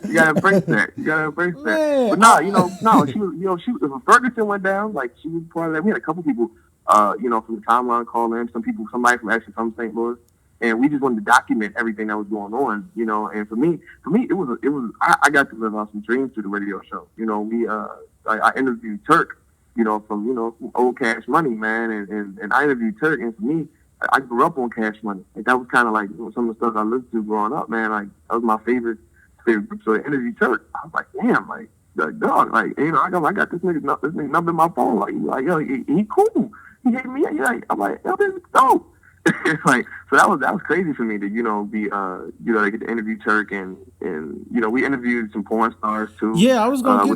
You gotta embrace that. Man. But no, she was, when Ferguson went down, like she was part of that. We had a couple people, you know, from the timeline call in, somebody from St. Louis, and we just wanted to document everything that was going on, you know. And for me, it was I got to live out some dreams through the radio show. You know, I interviewed Turk, you know, from old Cash Money, man, and I interviewed Turk, and for me, I grew up on Cash Money. Like that was kind of like some of the stuff I listened to growing up, man. Like that was my favorite group. So I interviewed Turk. I was like, damn, like dog, like you know, I got this nigga number in my phone. Like yo, he cool. He hit me. I'm like, yo, this is dope. Like so that was crazy for me to be to get to interview Turk and you know we interviewed some porn stars too. Yeah, I was gonna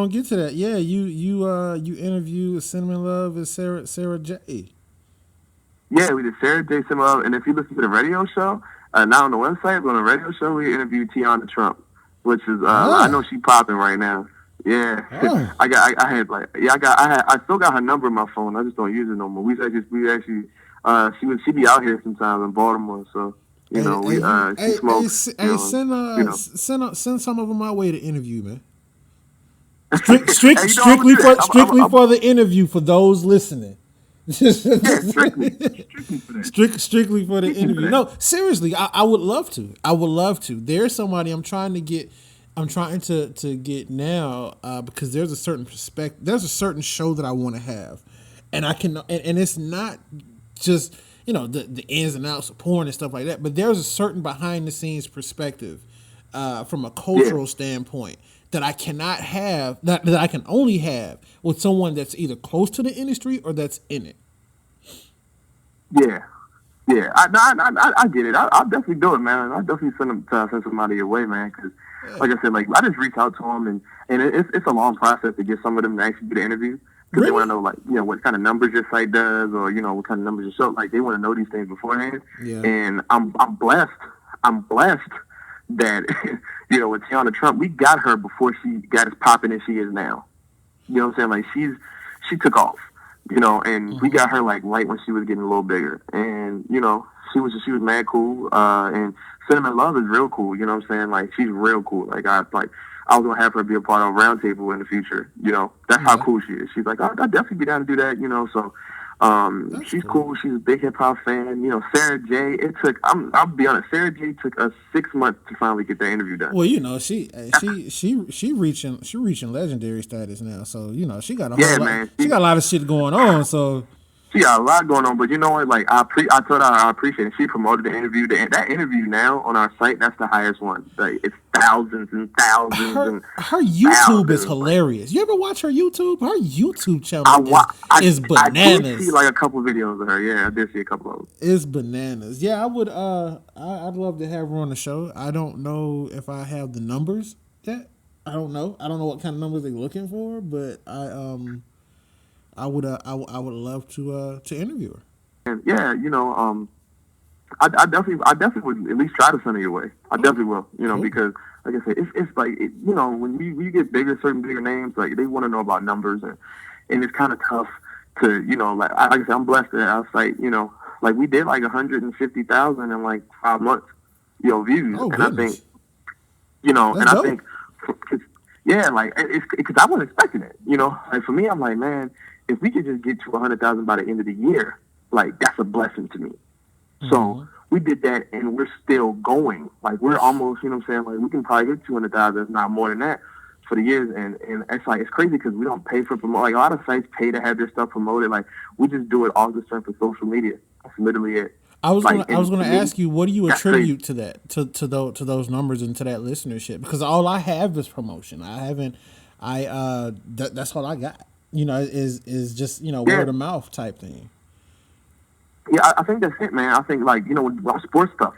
get to that. Yeah, you interviewed Cinnamon Love and Sarah J. Yeah, we did Sarah J. Cinnamon Love, and if you listen to the radio show, now on the website, but on the radio show, we interviewed Tiana Trump, which is I know she popping right now. Yeah, I still got her number in my phone. I just don't use it no more. We actually she be out here sometimes in Baltimore, so she smokes. Send some of them my way to interview, man. Strictly for the interview for those listening. Strictly for the interview. No, seriously, I would love to. There's somebody I'm trying to get now because there's a certain perspective. There's a certain show that I want to have, and I can. And it's not just the ins and outs of porn and stuff like that. But there's a certain behind the scenes perspective from a cultural standpoint that I cannot have, that I can only have with someone that's either close to the industry or that's in it. Yeah. I get it. I'll definitely do it, man. I'll definitely send somebody your way, man. Because, like I said, like I just reach out to them, and it's a long process to get some of them to actually do the interview because they want to know, like, what kind of numbers your site does, or what kind of numbers your show. Like they want to know these things beforehand. Yeah. And I'm blessed. That with Tiana Trump, we got her before she got as popping as she is now. You know what I'm saying? Like she took off, and we got her like right when she was getting a little bigger, and she was mad cool. And Cinnamon Love is real cool. You know what I'm saying? Like she's real cool. Like I was gonna have her be a part of Roundtable in the future. That's how cool she is. She's like, I'll definitely be down to do that. So She's cool. She's a big hip hop fan. You know, Sarah J. I'll be honest. Sarah J. took us 6 months to finally get the interview done. Well, you know, she reaching legendary status now. So you know, she got a whole lot. Man, she got a lot of shit going on. So. She got a lot going on, but you know what? Like I told her I appreciate it. She promoted the interview. That interview now on our site, that's the highest one. Like, it's thousands and thousands. Her YouTube is hilarious. You ever watch her YouTube? Her YouTube channel is bananas. I did see like a couple videos of her. Yeah, I did see a couple of them. It's bananas. Yeah, I would. I'd love to have her on the show. I don't know if I have the numbers yet. I don't know what kind of numbers they're looking for, but I would love to interview her. And yeah, you know, I definitely would at least try to send her your way. I definitely will, you know, because like I said, it's like you know, when you get certain bigger names, like they want to know about numbers, and it's kind of tough to, you know, like I said, I'm blessed at our site, you know, like we did like 150,000 in like 5 months, you know, views, and I think, you know, that's dope. I think, yeah, like it's because I wasn't expecting it, you know, like for me, I'm like, man, if we could just get to 100,000 by the end of the year, like that's a blessing to me. Mm-hmm. So we did that, and we're still going. Like we're almost, you know what I'm saying? Like we can probably get 200,000, if not more than that, for the years. And it's like it's crazy because we don't pay for promote. Like a lot of sites pay to have their stuff promoted. Like we just do it all the time for social media. That's literally it. I was gonna ask you, what do you attribute to that, to those numbers and to that listenership? Because all I have is promotion. That's all I got. You know, is just, you know, word of mouth type thing. Yeah, I think that's it, man. I think, like, you know, when our sports stuff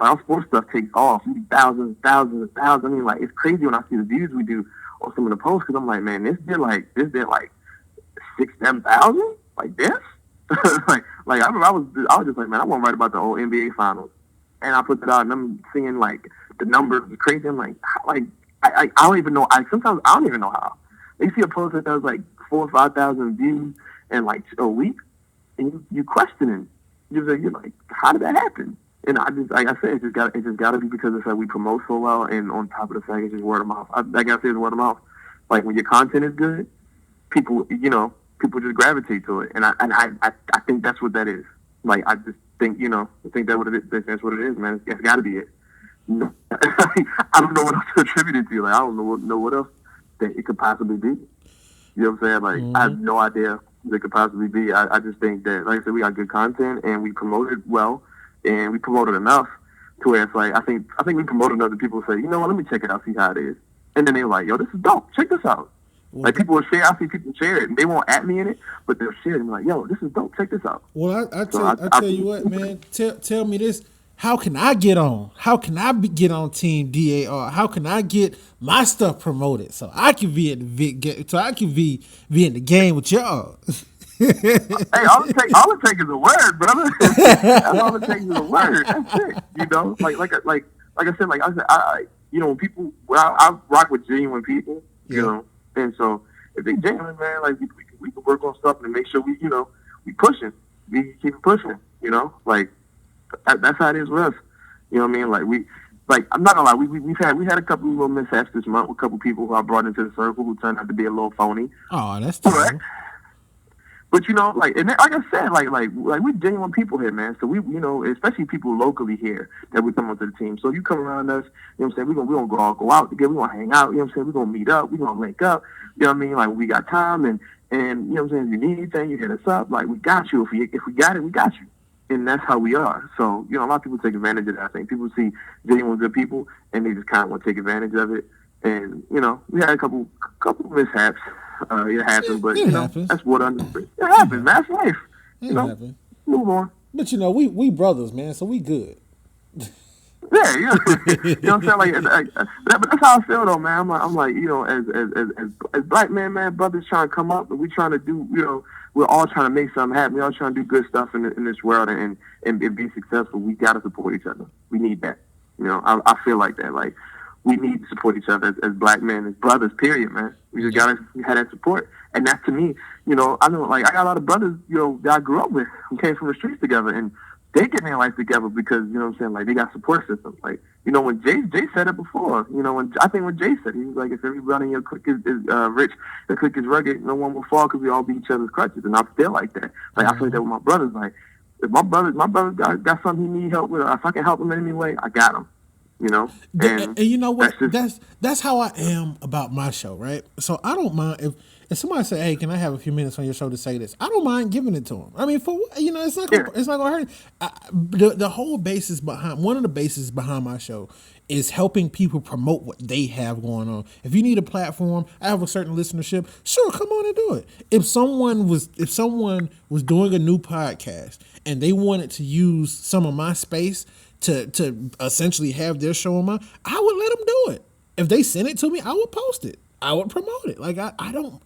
takes off. We do thousands. I mean, like, it's crazy when I see the views we do on some of the posts, because I'm like, man, this did like 6,000-7,000, like this. like I remember I was just like, man, I want to write about the old NBA finals, and I put it out, and I'm seeing like the numbers crazy. I'm like I don't even know. Sometimes I don't even know how. You see a post that does like 4,000 or 5,000 views in like a week, and you questioning. You're like, how did that happen? And I just, like I said, it just got to be because it's like we promote so well, and on top of the fact, it's just word of mouth. Like I said, it's word of mouth. Like when your content is good, people just gravitate to it, and I think that's what that is. Like I just think, you know, I think that's what it is, man. It's got to be it. I don't know what else to attribute it to. Like I don't know what else that it could possibly be. You know what I'm saying? Like, mm-hmm. I have no idea what it could possibly be. I just think that, like I said, we got good content, and we promote it well, and we promote it enough to where it's like, I think we promote enough that people say, you know what, let me check it out, see how it is. And then they're like, yo, this is dope. Check this out. Well, like, people will share. I see people share it, and they won't at me in it, but they'll share it and be like, yo, this is dope. Check this out. Well, I tell you what, man. Tell me this. How can I get on? How can I get on Team DAR? How can I get my stuff promoted so I can be in the in the game with y'all? Hey, all it takes is a word, brother. That's all it takes is a word. That's it. You know, like I said, you know, when I rock with genuine people, you know, and so if they genuine, man, like we can work on stuff and make sure we pushing, we keep pushing, you know, like. That's how it is with us. You know what I mean? Like I'm not gonna lie, we had a couple of little mishaps this month with a couple people who I brought into the circle who turned out to be a little phony. Oh, that's terrible. But you know, like I said, like we're genuine people here, man. So we, you know, especially people locally here that we come onto the team. So you come around us, you know what I'm saying? We gonna go out together. We gonna hang out. You know what I'm saying? We gonna meet up. We gonna link up. You know what I mean? Like we got time, and you know what I'm saying? If you need anything, you hit us up. Like we got you. If we got it, we got you. And that's how we are. So, you know, a lot of people take advantage of that. I think people see genuine good people, and they just kind of want to take advantage of it. And, you know, we had a couple mishaps. It happened, but, you know, happens. That's what understood. It happens, man. That's life. You know, move on. But, you know, we brothers, man, so we good. Yeah. You know what I'm saying? But that's how I feel, though, man. I'm like, you know, as black man, brothers trying to come up, and we trying to do, you know, we're all trying to make something happen. We're all trying to do good stuff in this world and be successful. We got to support each other. We need that. You know, I feel like that. Like, we need to support each other as black men, as brothers, period, man. We just got to have that support. And that, to me, you know, I know, like, I got a lot of brothers, you know, that I grew up with who came from the streets together, and they get their life together because, you know what I'm saying, like, they got support systems. Like, when Jay said it before, when Jay said it, he was like, if everybody in your clique is rich, the clique is rugged, no one will fall because we all be each other's crutches. And I feel like that. Like I feel like that with my brothers. Like if my brother got something he need help with, or if I can help him in any way, I got him. And you know what? That's how I am about my show, right? So I don't mind if somebody say, "Hey, can I have a few minutes on your show to say this?" I don't mind giving it to them. I mean, it's not gonna hurt. The whole basis behind one of the bases behind my show is helping people promote what they have going on. If you need a platform, I have a certain listenership. Sure, come on and do it. If someone was doing a new podcast and they wanted to use some of my space to essentially have their show on mine, I would let them do it. If they send it to me, I would post it. I would promote it. Like I don't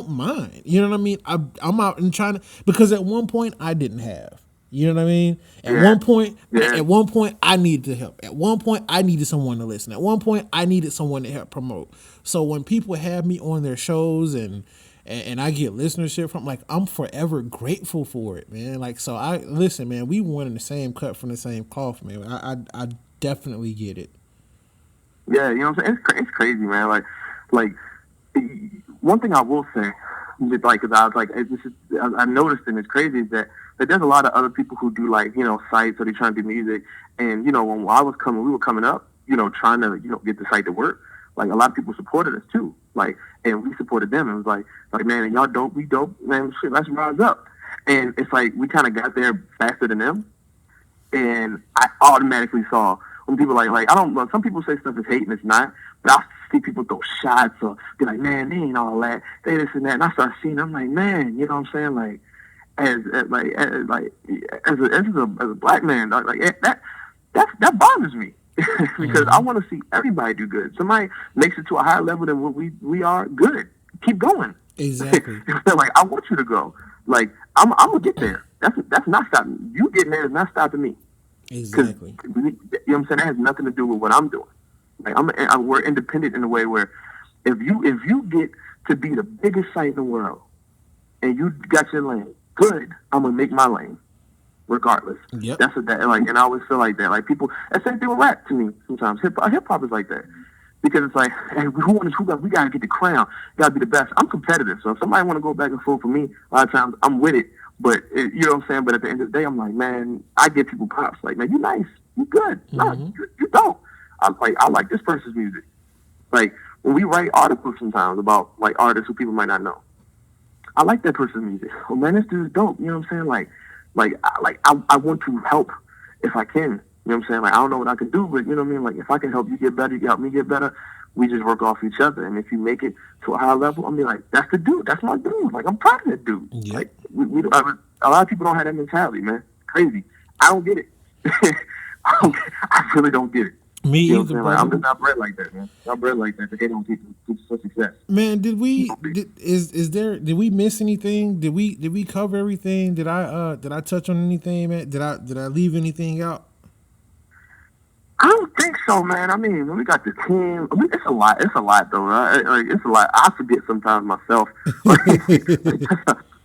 mind. You know what I mean? I'm out and trying to, because at one point I didn't have. You know what I mean? At one point I needed to help. At one point I needed someone to listen. At one point I needed someone to help promote. So when people have me on their shows and I get listenership from, like, I'm forever grateful for it, man. Like, so listen, man, we one in the same cut from the same cloth, man. I definitely get it. Yeah, you know what I'm saying? It's crazy, man. Like one thing I will say, like, cause I was like, I noticed, and it's crazy, is that there's a lot of other people who do, like, sites, or they trying to do music, and when we were coming up, trying to get the site to work. Like, a lot of people supported us too, like, and we supported them. And it was like, man, and y'all dope, we dope, man. Shit, let's rise up. And it's like we kind of got there faster than them, and I automatically saw when people like I don't know. Some people say stuff is hate and it's not, but I see people throw shots or be like, man, they ain't all that, they this and that. And I start seeing them, like, man, you know what I'm saying? Like, as a black man, like that bothers me. Because I want to see everybody do good. Somebody makes it to a higher level than what we are, good. Keep going. Exactly. Like, I want you to go. Like, I'm gonna get there. That's not stopping you. Getting there is not stopping me. Exactly. You know what I'm saying? That has nothing to do with what I'm doing. Like, we're independent in a way where if you get to be the biggest site in the world and you got your lane, good. I'm gonna make my lane. Regardless, yep. That's what that like, and I always feel like that. Like, people, that same thing with rap to me sometimes. Hip hop is like that, because it's like, hey, we gotta get the crown, gotta be the best. I'm competitive, so if somebody want to go back and forth for me, a lot of times I'm with it. But you know what I'm saying. But at the end of the day, I'm like, man, I give people props. Like, man, you nice, you good. No, you don't. I like this person's music. Like, when we write articles sometimes about, like, artists who people might not know, I like that person's music. Oh man, this dude's dope. You know what I'm saying? Like I want to help if I can. You know what I'm saying? Like, I don't know what I can do, but you know what I mean? Like, if I can help you get better, you can help me get better. We just work off each other. And if you make it to a higher level, I mean, like, that's the dude. That's my dude. Like, I'm proud of that dude. Yep. Like, a lot of people don't have that mentality, man. Crazy. I don't get it. I really don't get it. Me you know either, like, I'm just not bred like that, man. I'm bred like that. They don't get for success. Man, did we miss anything? Did we cover everything? Did I touch on anything, man? Did I leave anything out? I don't think so, man. I mean, when we got the team, I mean, it's a lot. It's a lot, though. Right? Like, it's a lot. I forget sometimes myself. Like,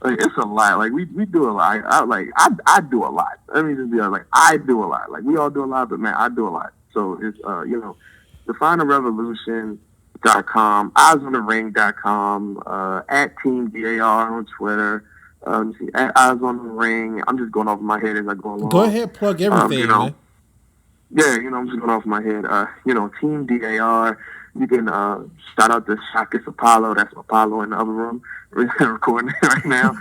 it's a lot. Like, we do a lot. I do a lot. Let me just be honest. Like, I do a lot. Like, we all do a lot, but man, I do a lot. So it's definearevolution.com, eyesonthering.com, at Team DAR on Twitter. At Eyes on the Ring. I'm just going off my head as I go along. Go ahead, plug everything, man. Yeah, I'm just going off my head. Team DAR. You can shout out to Shakis Apollo. That's Apollo in the other room. We're recording right now.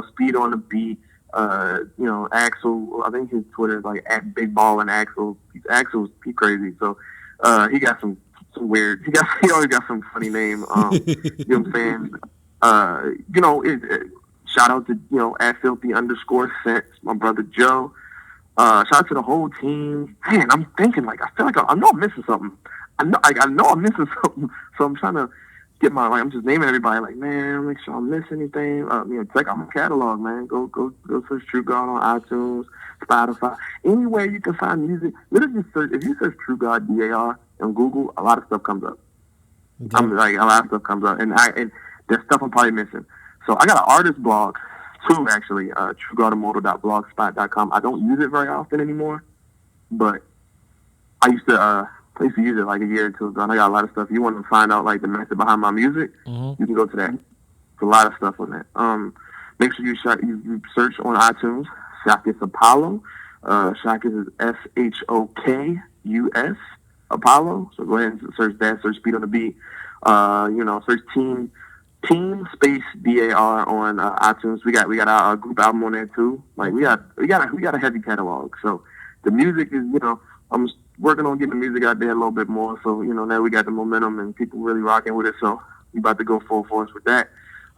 Speed on the beat. Axel, I think his Twitter is like at Big Ball and Axel. Axel's crazy. So he got some weird. He always got some funny name. You know what I'm saying? Shout out to at Filthy_Sense, my brother Joe. Shout out to the whole team. Man, I'm thinking, like, I feel like I know I'm missing something. I know I'm missing something. So I'm trying to get I'm just naming everybody, like, man, make sure I don't miss anything. Check out my catalog, man. Go search True God on iTunes, Spotify, anywhere you can find music. Literally search. If you search True God DAR on Google, a lot of stuff comes up. Okay. A lot of stuff comes up, and there's stuff I'm probably missing. So I got an artist blog too, actually. TrueGodImmortal.blogspot.com. I don't use it very often anymore, but I used to use it like a year or two ago, and I got a lot of stuff. You want to find out like the method behind my music? You can go to that. There's a lot of stuff on that. Make sure you search on iTunes. Shockus Apollo. Shockus is SHOKUS Apollo. So go ahead and search that. Search Beat on the Beat. Search Team Space DAR on iTunes. We got our group album on there too. Like we got a heavy catalog. So the music is, I'm working on getting the music out there a little bit more. So now we got the momentum and people really rocking with it. So we about to go full force with that.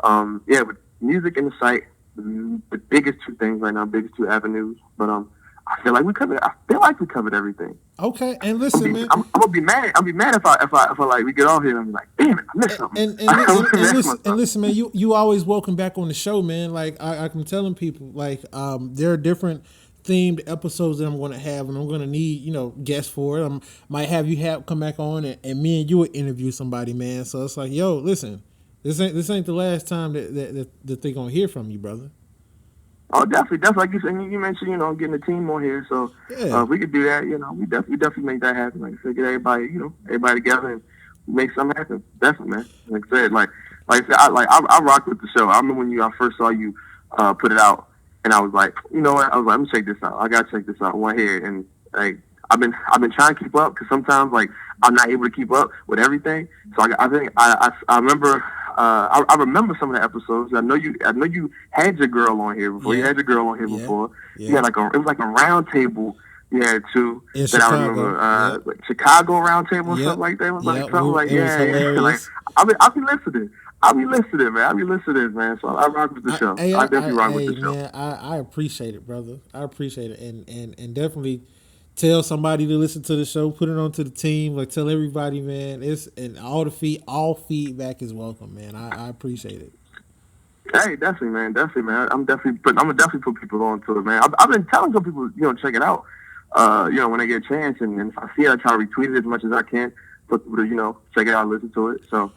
With music and the site, the biggest two things right now, biggest two avenues. But I feel like we covered everything. Okay, and listen, man, I'm gonna be mad. I'll be mad if I like we get off here and I'm like, damn it, I missed something. And listen, man, you always welcome back on the show, man. Like I'm telling people, like there are different themed episodes that I'm going to have, and I'm going to need guests for it. Might have you come back on, and me and you would interview somebody, man. So it's like, yo, listen, this ain't the last time that they're gonna hear from you, brother. Oh, definitely. Like you said, you mentioned, getting a team on here. So if we could do that, we definitely make that happen. Like I said, get everybody together and make something happen. Definitely, man. Like I said, I rock with the show. I remember when I first saw you put it out, and I was like, you know what? I was like, let me check this out. I gotta check this out. I want to hear it. And like I've been trying to keep up because sometimes like I'm not able to keep up with everything. So I remember. I remember some of the episodes. I know you had your girl on here before. Yeah. You had your girl on here before. Yeah. You had it was like a round table. You had two in that Chicago. I remember. Like Chicago round table or something like that. It was like something like Like I'll be listening. Man. So I rock with the show. I definitely rock with the show. Man, I appreciate it, brother. I appreciate it, and definitely tell somebody to listen to the show. Put it onto the team. Like tell everybody, man. All feedback is welcome, man. I appreciate it. Hey, definitely, man. I'm gonna definitely put people onto it, man. I've been telling some people, check it out. When I get a chance, and if I see it, I try to retweet it as much as I can for people to, check it out, listen to it. So,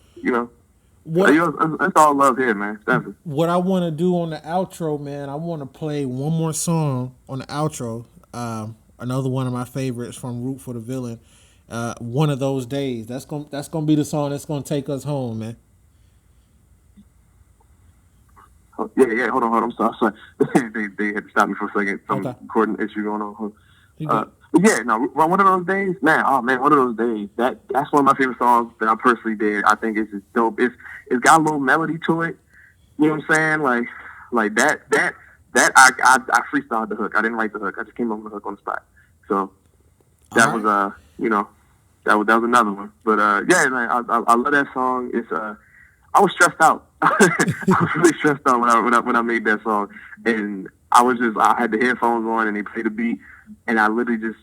that's all love here, man. Definitely. What I want to do on the outro, man, I want to play one more song on the outro. Another one of my favorites from Root for the Villain. One of Those Days. That's gonna be the song that's gonna take us home, man. Oh, yeah. Hold on. I'm sorry. they had to stop me for a second. Some recording issue going on. One of those days, man. Oh man, One of Those Days. That's one of my favorite songs that I personally did. I think it's just dope. It's got a little melody to it. You know what I'm saying? Like that. I freestyled the hook. I didn't write the hook. I just came up with the hook on the spot. So that was that was another one. But man, I love that song. It's I was stressed out. I was really stressed out when I made that song, and I had the headphones on and they played the beat, and I literally just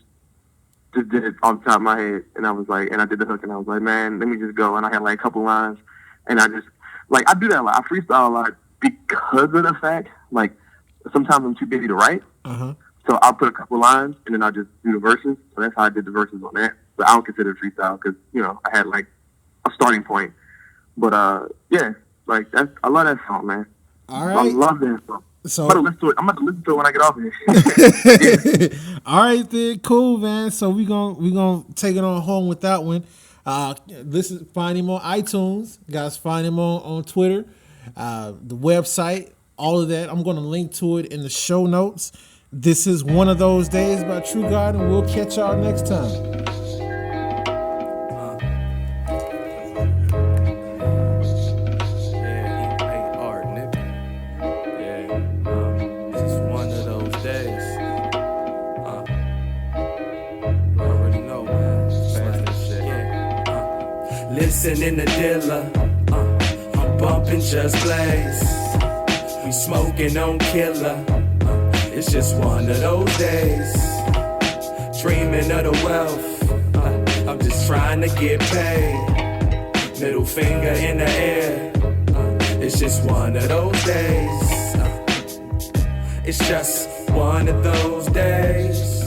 did it off the top of my head, and I was like, and I did the hook, and I was like, man, let me just go, and I had like a couple lines, and I just I do that a lot. I freestyle a lot because of the fact sometimes I'm too busy to write. So I'll put a couple lines and then I'll just do the verses. So that's how I did the verses on that. But I don't consider it freestyle because, I had a starting point. But I love that song, man. All right. I love that song. So I'm about to listen to it when I get off here. All right then, cool, man. So we gonna take it on home with that one. Find him on iTunes. Guys, find him on Twitter, the website. All of that, I'm going to link to it in the show notes. This is One of Those Days by True God, and we'll catch y'all next time. This is one of those days. You already know, man. Fast as shit. Listen in the dealer. I'm bumping Just Blaze. We smoking on killer. It's just one of those days. Dreaming of the wealth. I'm just trying to get paid. Middle finger in the air. It's just one of those days. It's just one of those days.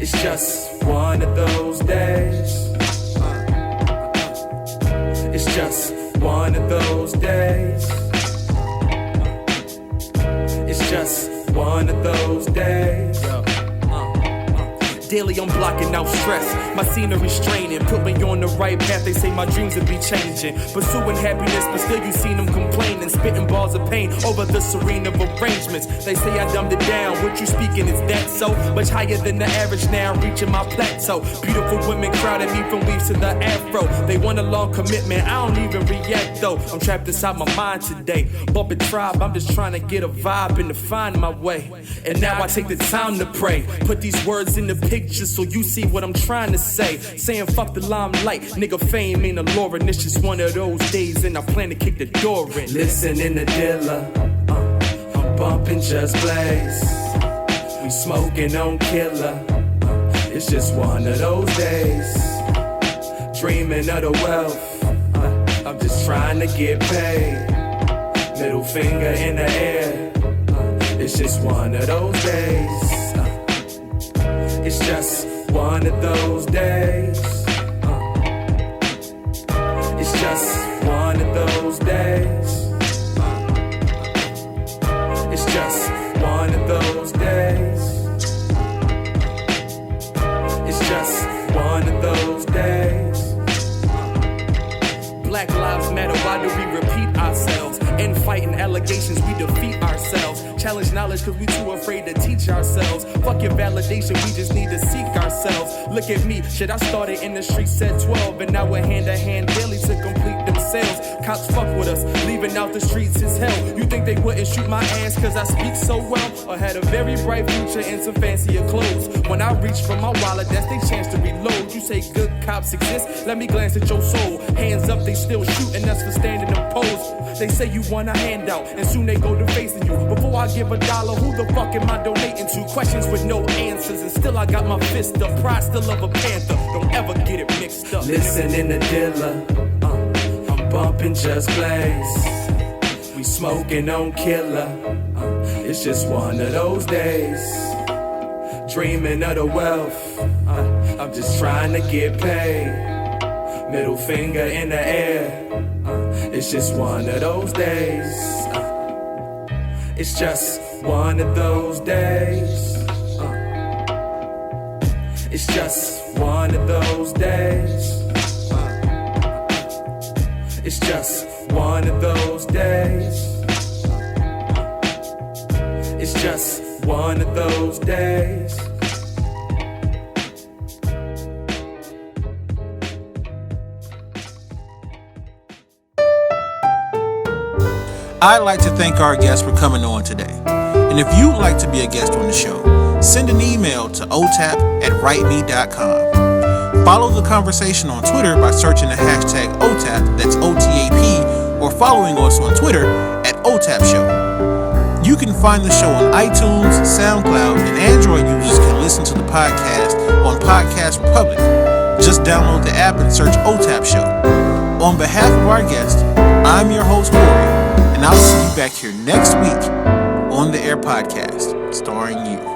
It's just one of those days. It's just one of those days. It's just one of those days. daily, I'm blocking out stress. My scenery straining, put me on the right path. They say my dreams will be changing. Pursuing happiness, but still you seen them complaining. Spitting balls of pain over the serene of arrangements. They say I dumbed it down. What you speaking is that so? Much higher than the average now, reaching my plateau. Beautiful women crowding me from weaves to the afro. They want a long commitment, I don't even react though. I'm trapped inside my mind today. Bumping tribe, I'm just trying to get a vibe and to find my way. And now I take the time to pray. Put these words in the picture so you see what I'm trying to say. Saying fuck the limelight, nigga fame ain't alluring. It's just one of those days and I plan to kick the door in. Listen in the dealer, I'm bumping Just Blaze. We smoking on killer, it's just one of those days. Dreaming of the wealth, I'm just trying to get paid. Middle finger in the air, it's just one of those days. It's just one of those days. It's just one of those days. It's just one of those days. It's just one of those days. Black lives matter, why do we repeat ourselves? In fighting allegations, we defeat ourselves. Challenge knowledge cause we too afraid to teach ourselves. Fuck your validation, we just need to seek ourselves. Look at me, shit, I started in the streets at 12, and now we're hand to hand daily to complete themselves. Cops fuck with us, leaving out the streets is hell. You think they wouldn't shoot my ass cause I speak so well? Or had a very bright future in some fancier clothes. When I reach for my wallet, that's their chance to reload. You say good cops exist, let me glance at your soul. Hands up, they still shooting us for standing opposed. They say you want a handout, and soon they go to facing you. Before I give a dollar, who the fuck am I donating to? Questions with no answers, and still I got my fist up. Pride still of a panther, don't ever get it mixed up. Listen in the dealer, I'm bumping Just Blaze. We smoking on killer, it's just one of those days. Dreaming of the wealth, I'm just trying to get paid. Middle finger in the air, it's just one of those days. It's just one of those days. It's just one of those days. It's just one of those days. It's just one of those days. I'd like to thank our guests for coming on today. And if you'd like to be a guest on the show, send an email to otap@writeme.com. Follow the conversation on Twitter by searching the hashtag OTAP, that's OTAP, or following us on Twitter at OTAP Show. You can find the show on iTunes, SoundCloud, and Android users can listen to the podcast on Podcast Republic. Just download the app and search OTAP Show. On behalf of our guest, I'm your host, Corey, and I'll see you back here next week on the Air Podcast, starring you.